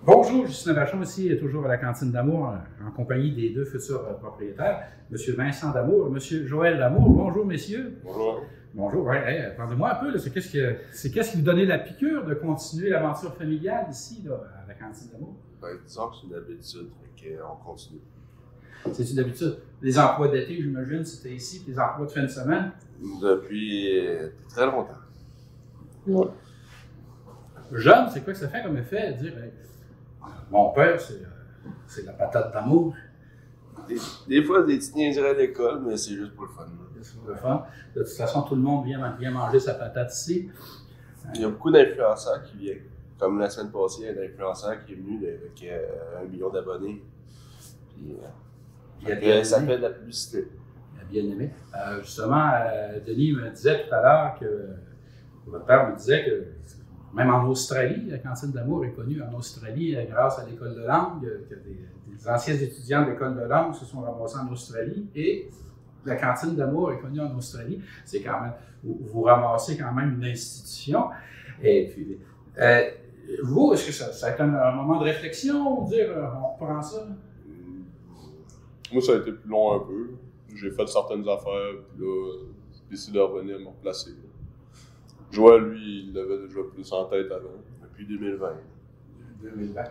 Bonjour, Justin Vachon ici, toujours à la cantine d'amour, en compagnie des deux futurs propriétaires, M. Vincent Damour et M. Joël Damour. Bonjour, messieurs. Bonjour. Bonjour. Parlez-moi un peu, c'est qu'est-ce qui vous donnait la piqûre de continuer l'aventure familiale ici, là, à la cantine d'amour? Ben, disons que c'est une habitude, on continue. C'est une habitude. Les emplois d'été, j'imagine, c'était ici, puis les emplois de fin de semaine? Depuis très longtemps. Ouais. Jeune, c'est quoi que ça fait comme effet de dire mon père, c'est la patate d'amour? Des fois, des petites niaiseries à l'école, mais c'est juste pour le fun. C'est pour le fun. De toute façon, tout le monde vient manger sa patate ici. Il y a beaucoup d'influenceurs qui viennent. Comme la semaine passée, il y a un influenceur qui est venu avec 1 million d'abonnés. Puis, ça fait de la publicité. Il a bien aimé. Justement, Denis me disait tout à l'heure que votre père me disait que même en Australie, la cantine d'amour est connue en Australie grâce à l'école de langue, que des anciens étudiants de l'école de langue se sont ramassés en Australie et la cantine d'amour est connue en Australie. C'est quand même, vous ramassez quand même une institution. Et puis, vous, est-ce que ça a été un moment de réflexion ou dire on reprend ça? Moi, ça a été plus long un peu. J'ai fait certaines affaires, puis là, j'ai décidé de revenir me replacer. Joël, lui, il l'avait déjà plus en tête avant, depuis 2020. 2020.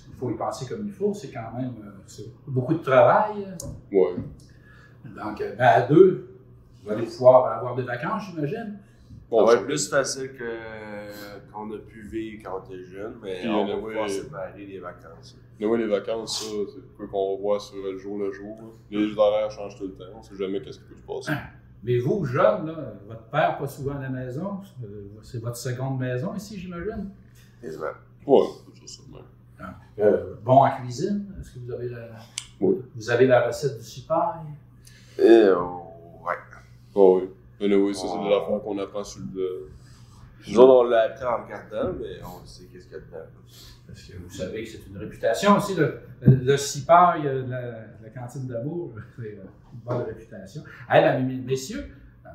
Il faut y penser comme il faut, c'est quand même beaucoup de travail. Oui. Donc, à deux, vous allez pouvoir avoir des vacances, j'imagine. Bon, c'est plus facile qu'on a pu vivre quand on était jeune, mais on va pouvoir séparer les vacances. Oui, les vacances, ça, c'est quoi qu'on voit sur le jour le jour. Les horaires changent tout le temps, on ne sait jamais qu'est-ce qui peut se passer. Mais vous, jeune, là, votre père pas souvent à la maison, c'est votre seconde maison ici, j'imagine? Exactement. Oui, c'est ça, bon en cuisine, est-ce que vous avez vous avez la recette du cipaille? Ouais. Oh, oui. Mais oui, ça, c'est des affaires qu'on apprend sur le... Nous autres, on l'a appris en regardant, mais on sait qu'est-ce qu'il y a dedans. Parce que vous savez que c'est une réputation aussi, le cipaille de la cantine d'amour, c'est une bonne réputation. Hey, messieurs,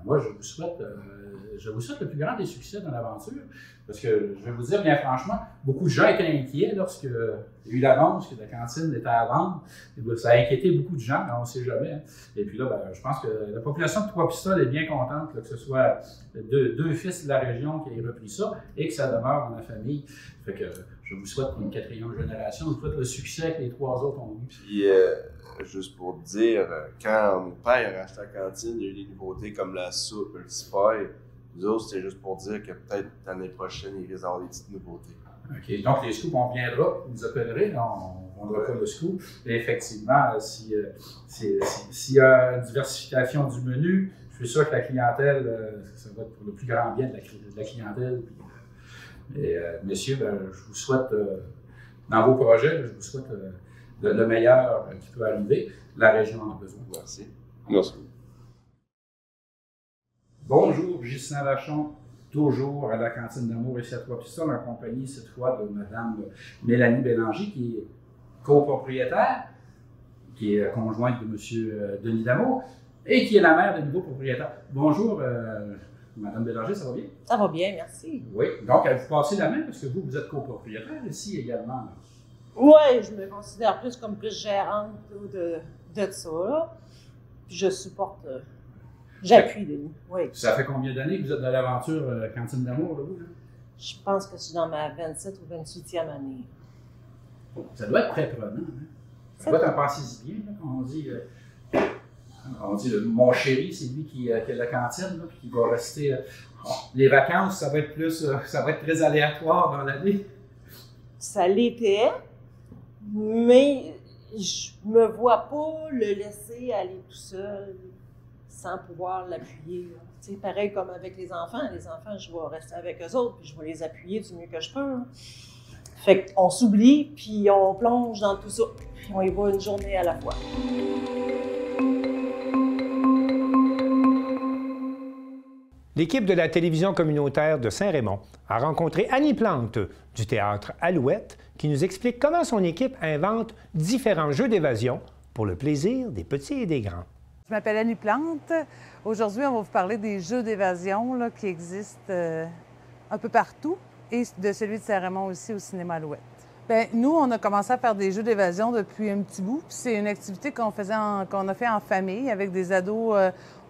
moi je vous souhaite le plus grand des succès dans l'aventure. Parce que, je vais vous dire, bien franchement, beaucoup de gens étaient inquiets lorsqu'il y a eu l'annonce que la cantine était à vendre. Et bien, ça a inquiété beaucoup de gens, on ne sait jamais. Hein. Et puis là, ben, je pense que la population de Trois-Pistoles est bien contente là, que ce soit deux fils de la région qui aient repris ça et que ça demeure dans la famille. Fait que je vous souhaite pour une 4e génération, je vous souhaite le succès que les 3 autres ont eu. Puis, juste pour dire, quand mon père a acheté la cantine, il y a eu des nouveautés comme la soupe, le spy. Nous autres, c'était juste pour dire que peut-être l'année prochaine, il risque d'avoir des petites nouveautés. OK. Donc, les scoops, on viendra, vous nous appellerez, on ne pas le scoop. Et effectivement, s'il y a une diversification du menu, je suis sûr que la clientèle, ça va être pour le plus grand bien de la clientèle. Et, messieurs, ben, je vous souhaite, dans vos projets, je vous souhaite le meilleur qui peut arriver. La région en a besoin. Merci. Merci. Bonjour, Ghislain Vachon, toujours à la cantine d'amour ici à Trois-Pistoles, en compagnie cette fois de Mme Mélanie Bélanger, qui est copropriétaire, qui est conjointe de M. Denis Damour, et qui est la mère de nouveau propriétaire. Bonjour, Mme Bélanger, ça va bien? Ça va bien, merci. Oui, donc vous passez la main parce que vous êtes copropriétaire ici également. Oui, je me considère plus gérante de ça, là. Puis je supporte... J'appuie, Denis. Oui. Ça fait combien d'années que vous êtes dans l'aventure Cantine d'amour, là, vous? Là? Je pense que je suis dans ma 27 ou 28e année. Ça doit être très prenant. Hein? Ça doit être un passé bien, là, quand on dit mon chéri, c'est lui qui a la cantine, là, qui va rester. Les vacances, ça va être très aléatoire dans l'année. Ça l'était, mais je me vois pas le laisser aller tout seul, sans pouvoir l'appuyer. C'est pareil comme avec les enfants. Les enfants, je vais rester avec eux autres, puis je vais les appuyer du mieux que je peux. Hein. Fait qu'on s'oublie, puis on plonge dans tout ça, puis on y va une journée à la fois. L'équipe de la télévision communautaire de Saint-Raymond a rencontré Annie Plante du théâtre Alouette qui nous explique comment son équipe invente différents jeux d'évasion pour le plaisir des petits et des grands. Je m'appelle Annie Plante. Aujourd'hui, on va vous parler des jeux d'évasion qui existent un peu partout et de celui de Saint-Raymond aussi au cinéma Alouette. Bien, nous, on a commencé à faire des jeux d'évasion depuis un petit bout. C'est une activité qu'on a fait en famille avec des ados.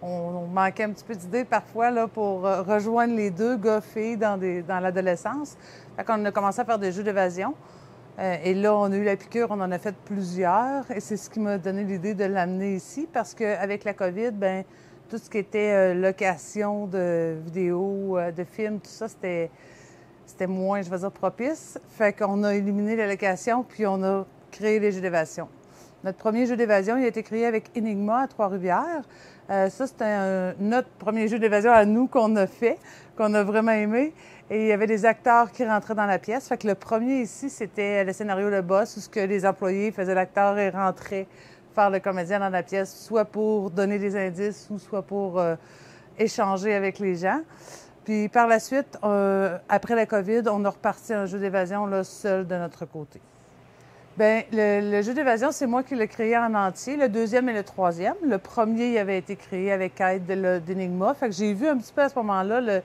On manquait un petit peu d'idées parfois là, pour rejoindre les deux gars-filles dans l'adolescence. Fait qu'on a commencé à faire des jeux d'évasion. Et là, on a eu la piqûre, on en a fait plusieurs. Et c'est ce qui m'a donné l'idée de l'amener ici parce qu'avec la COVID, bien, tout ce qui était location de vidéos, de films, tout ça, c'était moins, je vais dire, propice. Fait qu'on a éliminé la location puis on a créé les jeux d'évasion. Notre premier jeu d'évasion, il a été créé avec Enigma à Trois-Rivières. Ça, c'était notre premier jeu d'évasion à nous qu'on a fait, qu'on a vraiment aimé. Et il y avait des acteurs qui rentraient dans la pièce. Fait que le premier ici, c'était le scénario Le Boss, où ce que les employés faisaient l'acteur et rentraient faire le comédien dans la pièce, soit pour donner des indices ou soit pour échanger avec les gens. Puis par la suite, après la COVID, on a reparti un jeu d'évasion là, seul de notre côté. Bien, le jeu d'évasion, c'est moi qui l'ai créé en entier, le deuxième et le troisième. Le premier, il avait été créé avec aide d'Enigma. Fait que j'ai vu un petit peu à ce moment-là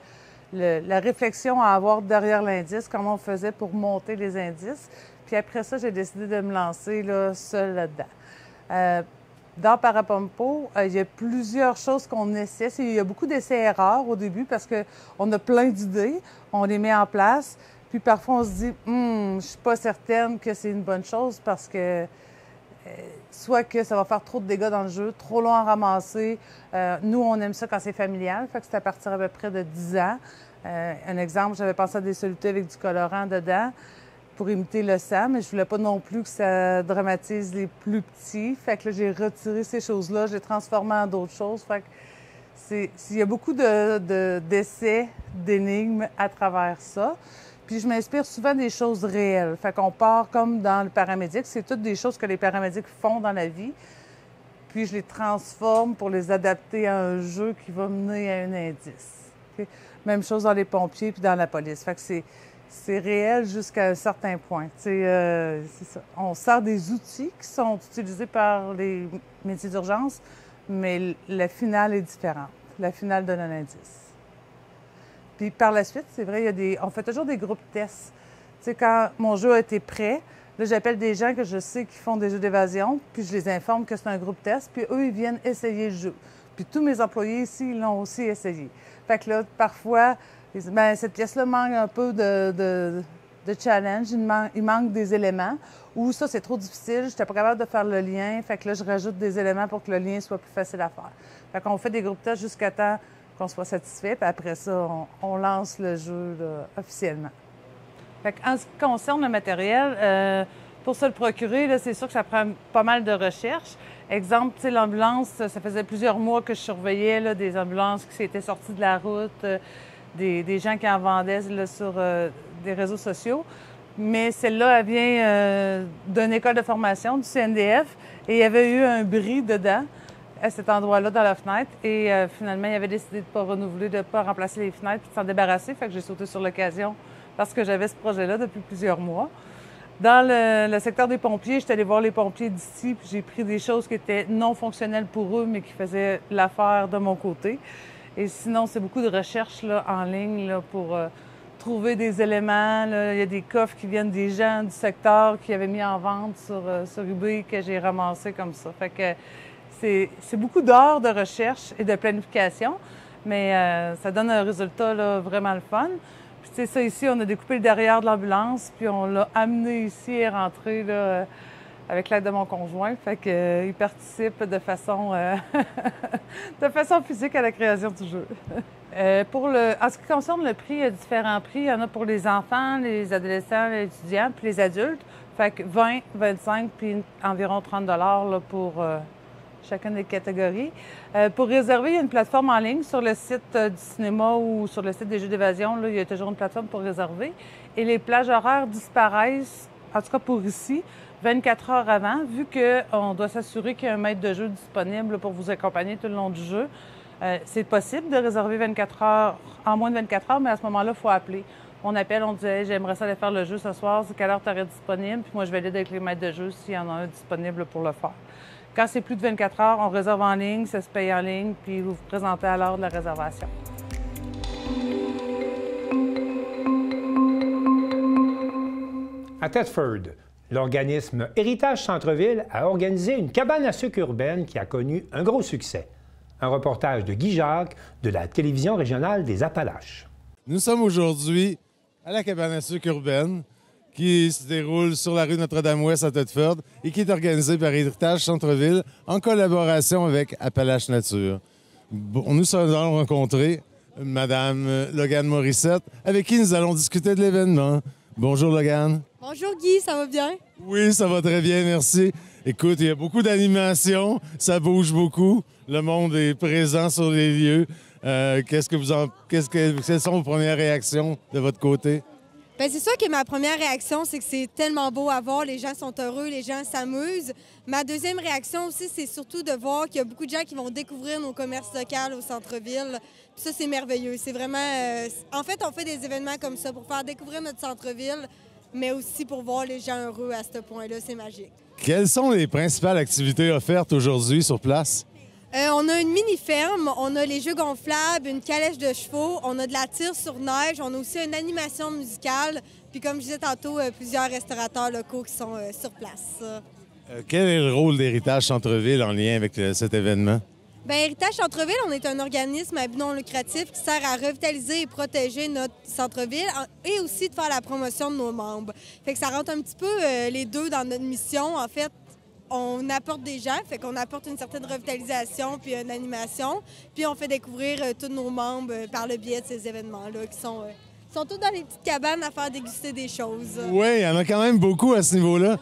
la réflexion à avoir derrière l'indice, comment on faisait pour monter les indices. Puis après ça, j'ai décidé de me lancer là, seule là-dedans. Dans Parapompo, il y a plusieurs choses qu'on essaie. Il y a beaucoup d'essais-erreurs au début parce qu'on a plein d'idées, on les met en place. Puis parfois, on se dit, je suis pas certaine que c'est une bonne chose parce que soit que ça va faire trop de dégâts dans le jeu, trop long à ramasser. Nous, on aime ça quand c'est familial, fait que c'est à partir à peu près de 10 ans. Un exemple, j'avais pensé à des solutés avec du colorant dedans pour imiter le sang, mais je voulais pas non plus que ça dramatise les plus petits. Fait que là, j'ai retiré ces choses-là, je les transformé en d'autres choses. Fait que il y a beaucoup d'essais, d'énigmes à travers ça. Puis je m'inspire souvent des choses réelles. Fait qu'on part comme dans le paramédic. C'est toutes des choses que les paramédics font dans la vie. Puis je les transforme pour les adapter à un jeu qui va mener à un indice. Okay? Même chose dans les pompiers puis dans la police. Fait que c'est réel jusqu'à un certain point. C'est ça. On sert des outils qui sont utilisés par les métiers d'urgence, mais la finale est différente. La finale donne un indice. Puis par la suite, c'est vrai, on fait toujours des groupes tests. Tu sais, quand mon jeu a été prêt, là, j'appelle des gens que je sais qui font des jeux d'évasion, puis je les informe que c'est un groupe test, puis eux, ils viennent essayer le jeu. Puis tous mes employés ici, ils l'ont aussi essayé. Fait que là, parfois, ils disent, ben, cette pièce-là manque un peu de challenge, il manque des éléments, ou ça, c'est trop difficile, je n'étais pas capable de faire le lien, fait que là, je rajoute des éléments pour que le lien soit plus facile à faire. Fait qu'on fait des groupes tests jusqu'à temps qu'on soit satisfait, puis après ça, on lance le jeu là, officiellement. Fait en ce qui concerne le matériel, pour se le procurer, là, c'est sûr que ça prend pas mal de recherche. Exemple, tu sais, l'ambulance, ça faisait plusieurs mois que je surveillais là, des ambulances qui s'étaient sorties de la route, des gens qui en vendaient là, sur des réseaux sociaux. Mais celle-là, elle vient d'une école de formation, du CNDF, et il y avait eu un bris dedans, à cet endroit-là, dans la fenêtre. Et finalement, il avait décidé de ne pas renouveler, de ne pas remplacer les fenêtres, puis de s'en débarrasser. Fait que j'ai sauté sur l'occasion parce que j'avais ce projet-là depuis plusieurs mois. Dans le secteur des pompiers, j'étais allée voir les pompiers d'ici, puis j'ai pris des choses qui étaient non fonctionnelles pour eux, mais qui faisaient l'affaire de mon côté. Et sinon, c'est beaucoup de recherches là, en ligne là, pour trouver des éléments. Là. Il y a des coffres qui viennent des gens du secteur qui avaient mis en vente sur eBay que j'ai ramassé comme ça. Fait que c'est beaucoup d'heures de recherche et de planification, mais ça donne un résultat là, vraiment le fun. Puis tu sais, ça ici, on a découpé le derrière de l'ambulance, puis on l'a amené ici et rentré là, avec l'aide de mon conjoint. Fait qu'il participe de façon physique à la création du jeu. En ce qui concerne le prix, il y a différents prix. Il y en a pour les enfants, les adolescents, les étudiants, puis les adultes. Fait que 20, 25, puis environ 30 $ là, pour chacune des catégories. Pour réserver, il y a une plateforme en ligne sur le site du cinéma ou sur le site des jeux d'évasion. Là, il y a toujours une plateforme pour réserver. Et les plages horaires disparaissent, en tout cas pour ici, 24 heures avant, vu qu'on doit s'assurer qu'il y a un maître de jeu disponible pour vous accompagner tout le long du jeu. C'est possible de réserver 24 heures, en moins de 24 heures, mais à ce moment-là, il faut appeler. On appelle, on dit hey, « j'aimerais ça aller faire le jeu ce soir, c'est quelle heure tu aurais disponible? » Puis moi, je valide avec les maîtres de jeu s'il y en a un disponible pour le faire. Quand c'est plus de 24 heures, on réserve en ligne, ça se paye en ligne, puis vous vous présentez à l'heure de la réservation. À Thetford, l'organisme Héritage Centre-Ville a organisé une cabane à sucre urbaine qui a connu un gros succès. Un reportage de Guy Jacques de la télévision régionale des Appalaches. Nous sommes aujourd'hui à la cabane à sucre urbaine qui se déroule sur la rue Notre-Dame-Ouest à Thetford et qui est organisée par Héritage Centre-Ville en collaboration avec Appalaches Nature. Nous allons rencontrer Mme Logan Morissette avec qui nous allons discuter de l'événement. Bonjour Logan. Bonjour Guy, ça va bien? Oui, ça va très bien, merci. Écoute, il y a beaucoup d'animation, ça bouge beaucoup, le monde est présent sur les lieux. Quelles sont vos premières réactions de votre côté? Bien, c'est sûr que ma première réaction, c'est que c'est tellement beau à voir. Les gens sont heureux, les gens s'amusent. Ma deuxième réaction aussi, c'est surtout de voir qu'il y a beaucoup de gens qui vont découvrir nos commerces locaux au centre-ville. Puis ça, c'est merveilleux. C'est vraiment... En fait, on fait des événements comme ça pour faire découvrir notre centre-ville, mais aussi pour voir les gens heureux à ce point-là. C'est magique. Quelles sont les principales activités offertes aujourd'hui sur place? On a une mini-ferme, on a les jeux gonflables, une calèche de chevaux, on a de la tire sur neige, on a aussi une animation musicale, puis comme je disais tantôt, plusieurs restaurateurs locaux qui sont sur place. Quel est le rôle d'Héritage Centre-Ville en lien avec cet événement? Bien, Héritage Centre-Ville, on est un organisme à but non lucratif qui sert à revitaliser et protéger notre centre-ville et aussi de faire la promotion de nos membres. Fait que ça rentre un petit peu les deux dans notre mission. En fait, on apporte des gens, fait qu'on apporte une certaine revitalisation puis une animation, puis on fait découvrir tous nos membres par le biais de ces événements-là qui sont tous dans les petites cabanes à faire déguster des choses. Oui, il y en a quand même beaucoup à ce niveau-là.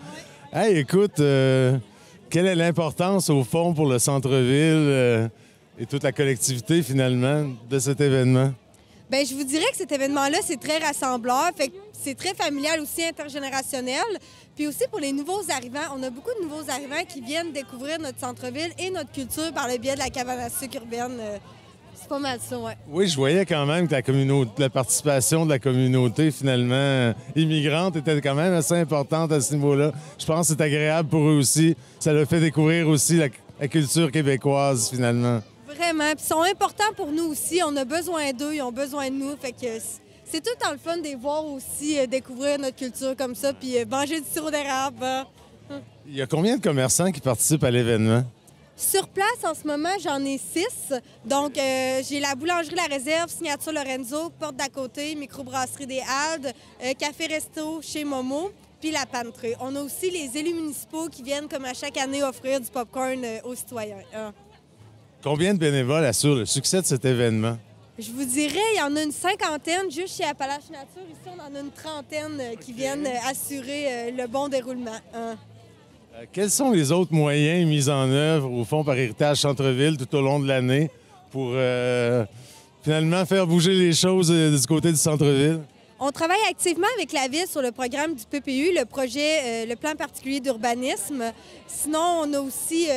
Hey, écoute, quelle est l'importance au fond pour le centre-ville et toute la collectivité finalement de cet événement? Bien, je vous dirais que cet événement-là, c'est très rassembleur, fait que c'est très familial aussi, intergénérationnel. Puis aussi pour les nouveaux arrivants, on a beaucoup de nouveaux arrivants qui viennent découvrir notre centre-ville et notre culture par le biais de la cabane à sucre urbaine. C'est pas mal ça, ouais. Oui, je voyais quand même que la participation de la communauté finalement immigrante était quand même assez importante à ce niveau-là. Je pense que c'est agréable pour eux aussi. Ça leur fait découvrir aussi la culture québécoise finalement. Vraiment. Puis ils sont importants pour nous aussi. On a besoin d'eux, ils ont besoin de nous. Fait que c'est tout le temps le fun de les voir aussi, découvrir notre culture comme ça, puis manger du sirop d'érable. Il y a combien de commerçants qui participent à l'événement? Sur place, en ce moment, j'en ai 6. Donc, j'ai la boulangerie La Réserve, Signature Lorenzo, Porte d'à côté, Microbrasserie des Halles, Café-Resto chez Momo, puis la Pantrée. On a aussi les élus municipaux qui viennent, comme à chaque année, offrir du popcorn aux citoyens. Combien de bénévoles assurent le succès de cet événement? Je vous dirais, il y en a une 50aine. Juste chez Appalaches Nature, ici, on en a une 30aine qui viennent assurer le bon déroulement. Quels sont les autres moyens mis en œuvre au fond par Héritage Centre-Ville tout au long de l'année pour finalement faire bouger les choses du côté du centre-ville? On travaille activement avec la Ville sur le programme du PPU, le projet, le plan particulier d'urbanisme. Sinon, on a aussi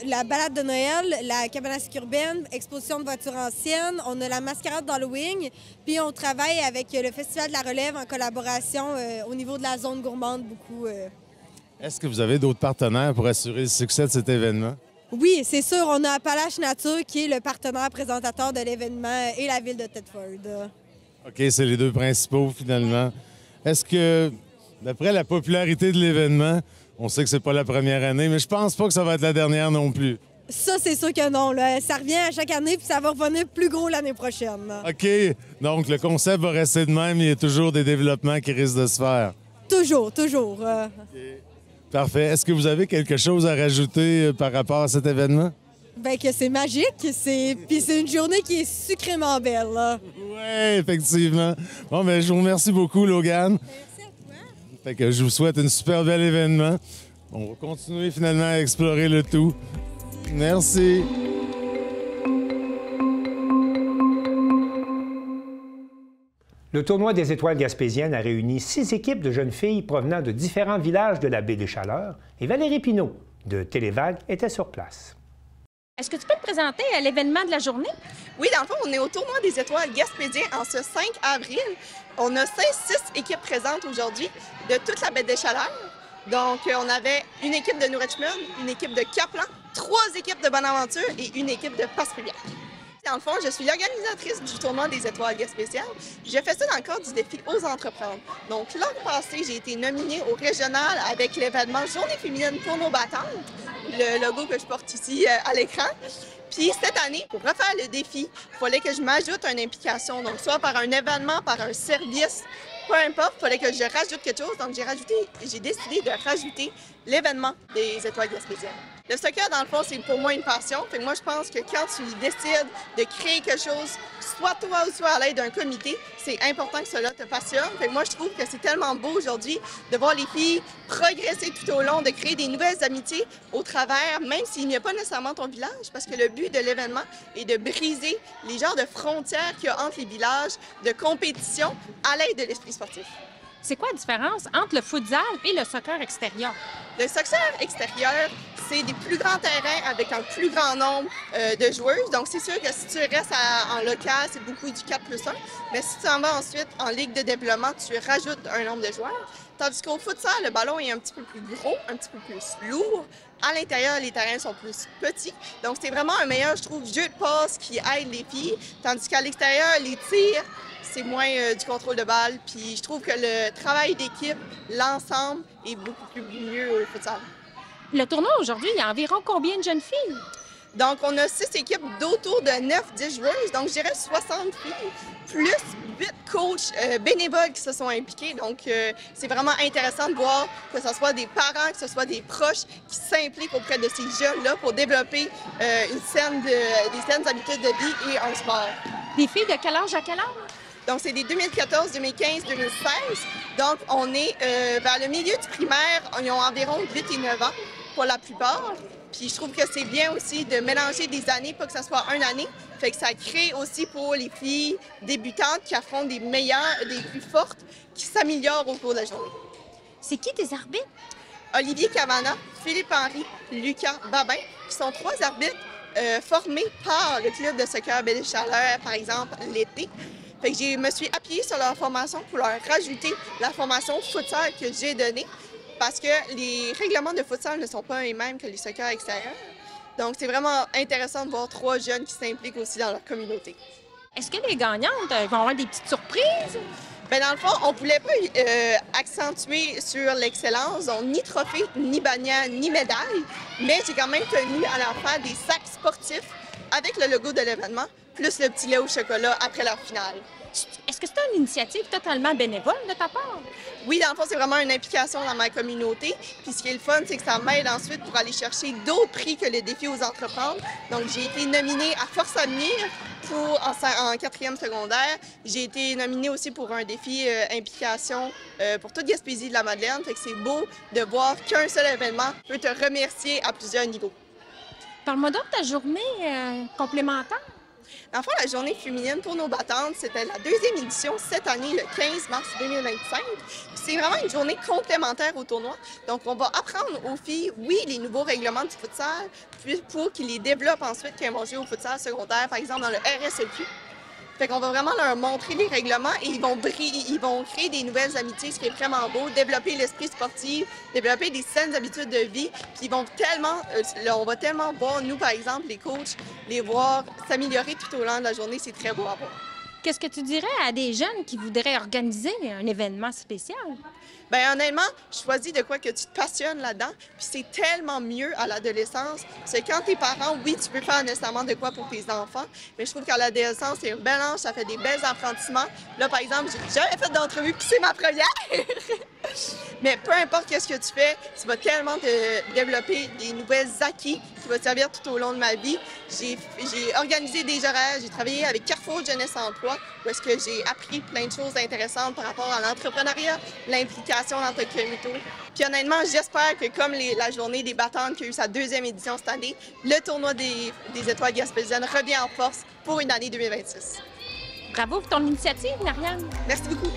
la balade de Noël, la cabane à sucre urbaine, exposition de voitures anciennes, on a la mascarade d'Halloween, puis on travaille avec le Festival de la Relève en collaboration au niveau de la zone gourmande beaucoup. Est-ce que vous avez d'autres partenaires pour assurer le succès de cet événement? Oui, c'est sûr. On a Appalaches Nature qui est le partenaire présentateur de l'événement et la Ville de Thetford. OK, c'est les deux principaux, finalement. Est-ce que, d'après la popularité de l'événement, on sait que c'est pas la première année, mais je pense pas que ça va être la dernière non plus. Ça, c'est sûr que non. Là. Ça revient à chaque année, puis ça va revenir plus gros l'année prochaine. OK, donc le concept va rester de même, il y a toujours des développements qui risquent de se faire. Toujours, toujours. Parfait. Est-ce que vous avez quelque chose à rajouter par rapport à cet événement? Bien que c'est magique, puis c'est une journée qui est sucrement belle. Oui, effectivement. Bon, bien, je vous remercie beaucoup, Logan. Merci à toi. Fait que je vous souhaite un super bel événement. On va continuer finalement à explorer le tout. Merci. Le tournoi des étoiles gaspésiennes a réuni 6 équipes de jeunes filles provenant de différents villages de la baie des Chaleurs et Valérie Pinault de Télévague était sur place. Est-ce que tu peux te présenter à l'événement de la journée? Oui, dans le fond, on est au tournoi des étoiles gaspésiens en ce 5 avril. On a 6 équipes présentes aujourd'hui de toute la baie des Chaleurs. Donc, on avait une équipe de New Richmond, une équipe de Caplan, 3 équipes de Bonaventure et une équipe de Passe-Rivière. Dans le fond, je suis l'organisatrice du tournoi des étoiles gaspésiennes. Je fais ça dans le cadre du défi Ose entreprendre. Donc, l'an passé, j'ai été nominée au régional avec l'événement Journée féminine pour nos battantes, le logo que je porte ici à l'écran. Puis cette année, pour refaire le défi, il fallait que je m'ajoute une implication, donc soit par un événement, par un service, peu importe, il fallait que je rajoute quelque chose. Donc j'ai décidé de rajouter l'événement des étoiles gaspésiennes. Le soccer, dans le fond, c'est pour moi une passion. Fait que moi, je pense que quand tu décides de créer quelque chose, soit toi ou soit à l'aide d'un comité, c'est important que cela te passionne. Fait que moi, je trouve que c'est tellement beau aujourd'hui de voir les filles progresser tout au long, de créer des nouvelles amitiés au travers, même s'il n'y a pas nécessairement ton village, parce que le but de l'événement est de briser les genres de frontières qu'il y a entre les villages, de compétition à l'aide de l'esprit sportif. C'est quoi la différence entre le futsal et le soccer extérieur? Le soccer extérieur, c'est des plus grands terrains avec un plus grand nombre de joueuses. Donc, c'est sûr que si tu restes en local, c'est beaucoup du 4+1. Mais si tu en vas ensuite en ligue de développement, tu rajoutes un nombre de joueurs. Tandis qu'au futsal, le ballon est un petit peu plus gros, un petit peu plus lourd. À l'intérieur, les terrains sont plus petits. Donc, c'est vraiment un meilleur, je trouve, jeu de passe qui aide les filles. Tandis qu'à l'extérieur, les tirs, c'est moins du contrôle de balle. Puis je trouve que le travail d'équipe, l'ensemble, est beaucoup plus mieux au futsal. Le tournoi aujourd'hui, il y a environ combien de jeunes filles? Donc, on a 6 équipes d'autour de 9-10 joueuses, donc je dirais 60 filles, plus 8 coachs bénévoles qui se sont impliqués. Donc, c'est vraiment intéressant de voir que ce soit des parents, que ce soit des proches qui s'impliquent auprès de ces jeunes-là pour développer des saines habitudes de vie et un sport. Des filles de quel âge à quel âge? Donc, c'est des 2014, 2015, 2016. Donc, on est vers le milieu du primaire. Ils ont environ 8 et 9 ans pour la plupart. Puis, je trouve que c'est bien aussi de mélanger des années, pas que ça soit une année. Fait que ça crée aussi pour les filles débutantes qui affrontent des meilleures, des plus fortes, qui s'améliorent au cours de la journée. C'est qui tes arbitres? Olivier Cavana, Philippe Henry, Lucas Babin, qui sont 3 arbitres formés par le club de soccer Baie des Chaleurs, par exemple, l'été. Fait que je me suis appuyée sur leur formation pour leur rajouter la formation futsal que j'ai donnée parce que les règlements de futsal ne sont pas les mêmes que les soccer extérieurs. Donc, c'est vraiment intéressant de voir 3 jeunes qui s'impliquent aussi dans leur communauté. Est-ce que les gagnantes vont avoir des petites surprises? Bien, dans le fond, on ne voulait pas accentuer sur l'excellence, donc ni trophée, ni bannière, ni médaille, mais j'ai quand même tenu à leur faire des sacs sportifs avec le logo de l'événement, plus le petit lait au chocolat après leur finale. Est-ce que c'est une initiative totalement bénévole de ta part? Oui, dans le fond, c'est vraiment une implication dans ma communauté. Puis ce qui est le fun, c'est que ça m'aide ensuite pour aller chercher d'autres prix que le défi aux entreprendre. Donc, j'ai été nominée à Force à venir en 4e secondaire. J'ai été nominée aussi pour un défi implication pour toute Gaspésie de la Madeleine. Fait que c'est beau de voir qu'un seul événement peut te remercier à plusieurs niveaux. Parle-moi donc de ta journée complémentaire. Dans le fond, la journée féminine pour nos battantes, c'était la 2e édition cette année, le 15 mars 2025. C'est vraiment une journée complémentaire au tournoi. Donc, on va apprendre aux filles, oui, les nouveaux règlements du futsal, puis pour qu'ils les développent ensuite quand elles vont jouer au futsal secondaire, par exemple dans le RSEQ. Fait qu'on va vraiment leur montrer les règlements et ils vont créer des nouvelles amitiés, ce qui est vraiment beau, développer l'esprit sportif, développer des saines habitudes de vie. Puis ils vont tellement, on va tellement voir, nous par exemple, les coachs, les voir s'améliorer tout au long de la journée, c'est très beau à voir. Qu'est-ce que tu dirais à des jeunes qui voudraient organiser un événement spécial? Bien, honnêtement, choisis de quoi que tu te passionnes là-dedans. Puis c'est tellement mieux à l'adolescence. C'est quand t'es parent, oui, tu peux faire nécessairement de quoi pour tes enfants. Mais je trouve qu'à l'adolescence, c'est un bel âge, ça fait des bels apprentissements. Là, par exemple, j'ai jamais fait d'entrevue, puis c'est ma première. Mais peu importe ce que tu fais, tu vas tellement te développer des nouvelles acquis qui vont te servir tout au long de ma vie. J'ai organisé des horaires, j'ai travaillé avec Carrefour Jeunesse Emploi, où est-ce que j'ai appris plein de choses intéressantes par rapport à l'entrepreneuriat, l'implication dans ta communauté. Puis honnêtement, j'espère que comme la journée des battantes qui a eu sa 2e édition cette année, le tournoi des étoiles gaspésiennes revient en force pour une année 2026. Bravo pour ton initiative, Marianne. Merci beaucoup.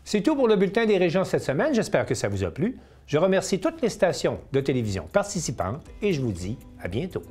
C'est tout pour le bulletin des régions cette semaine. J'espère que ça vous a plu. Je remercie toutes les stations de télévision participantes et je vous dis à bientôt.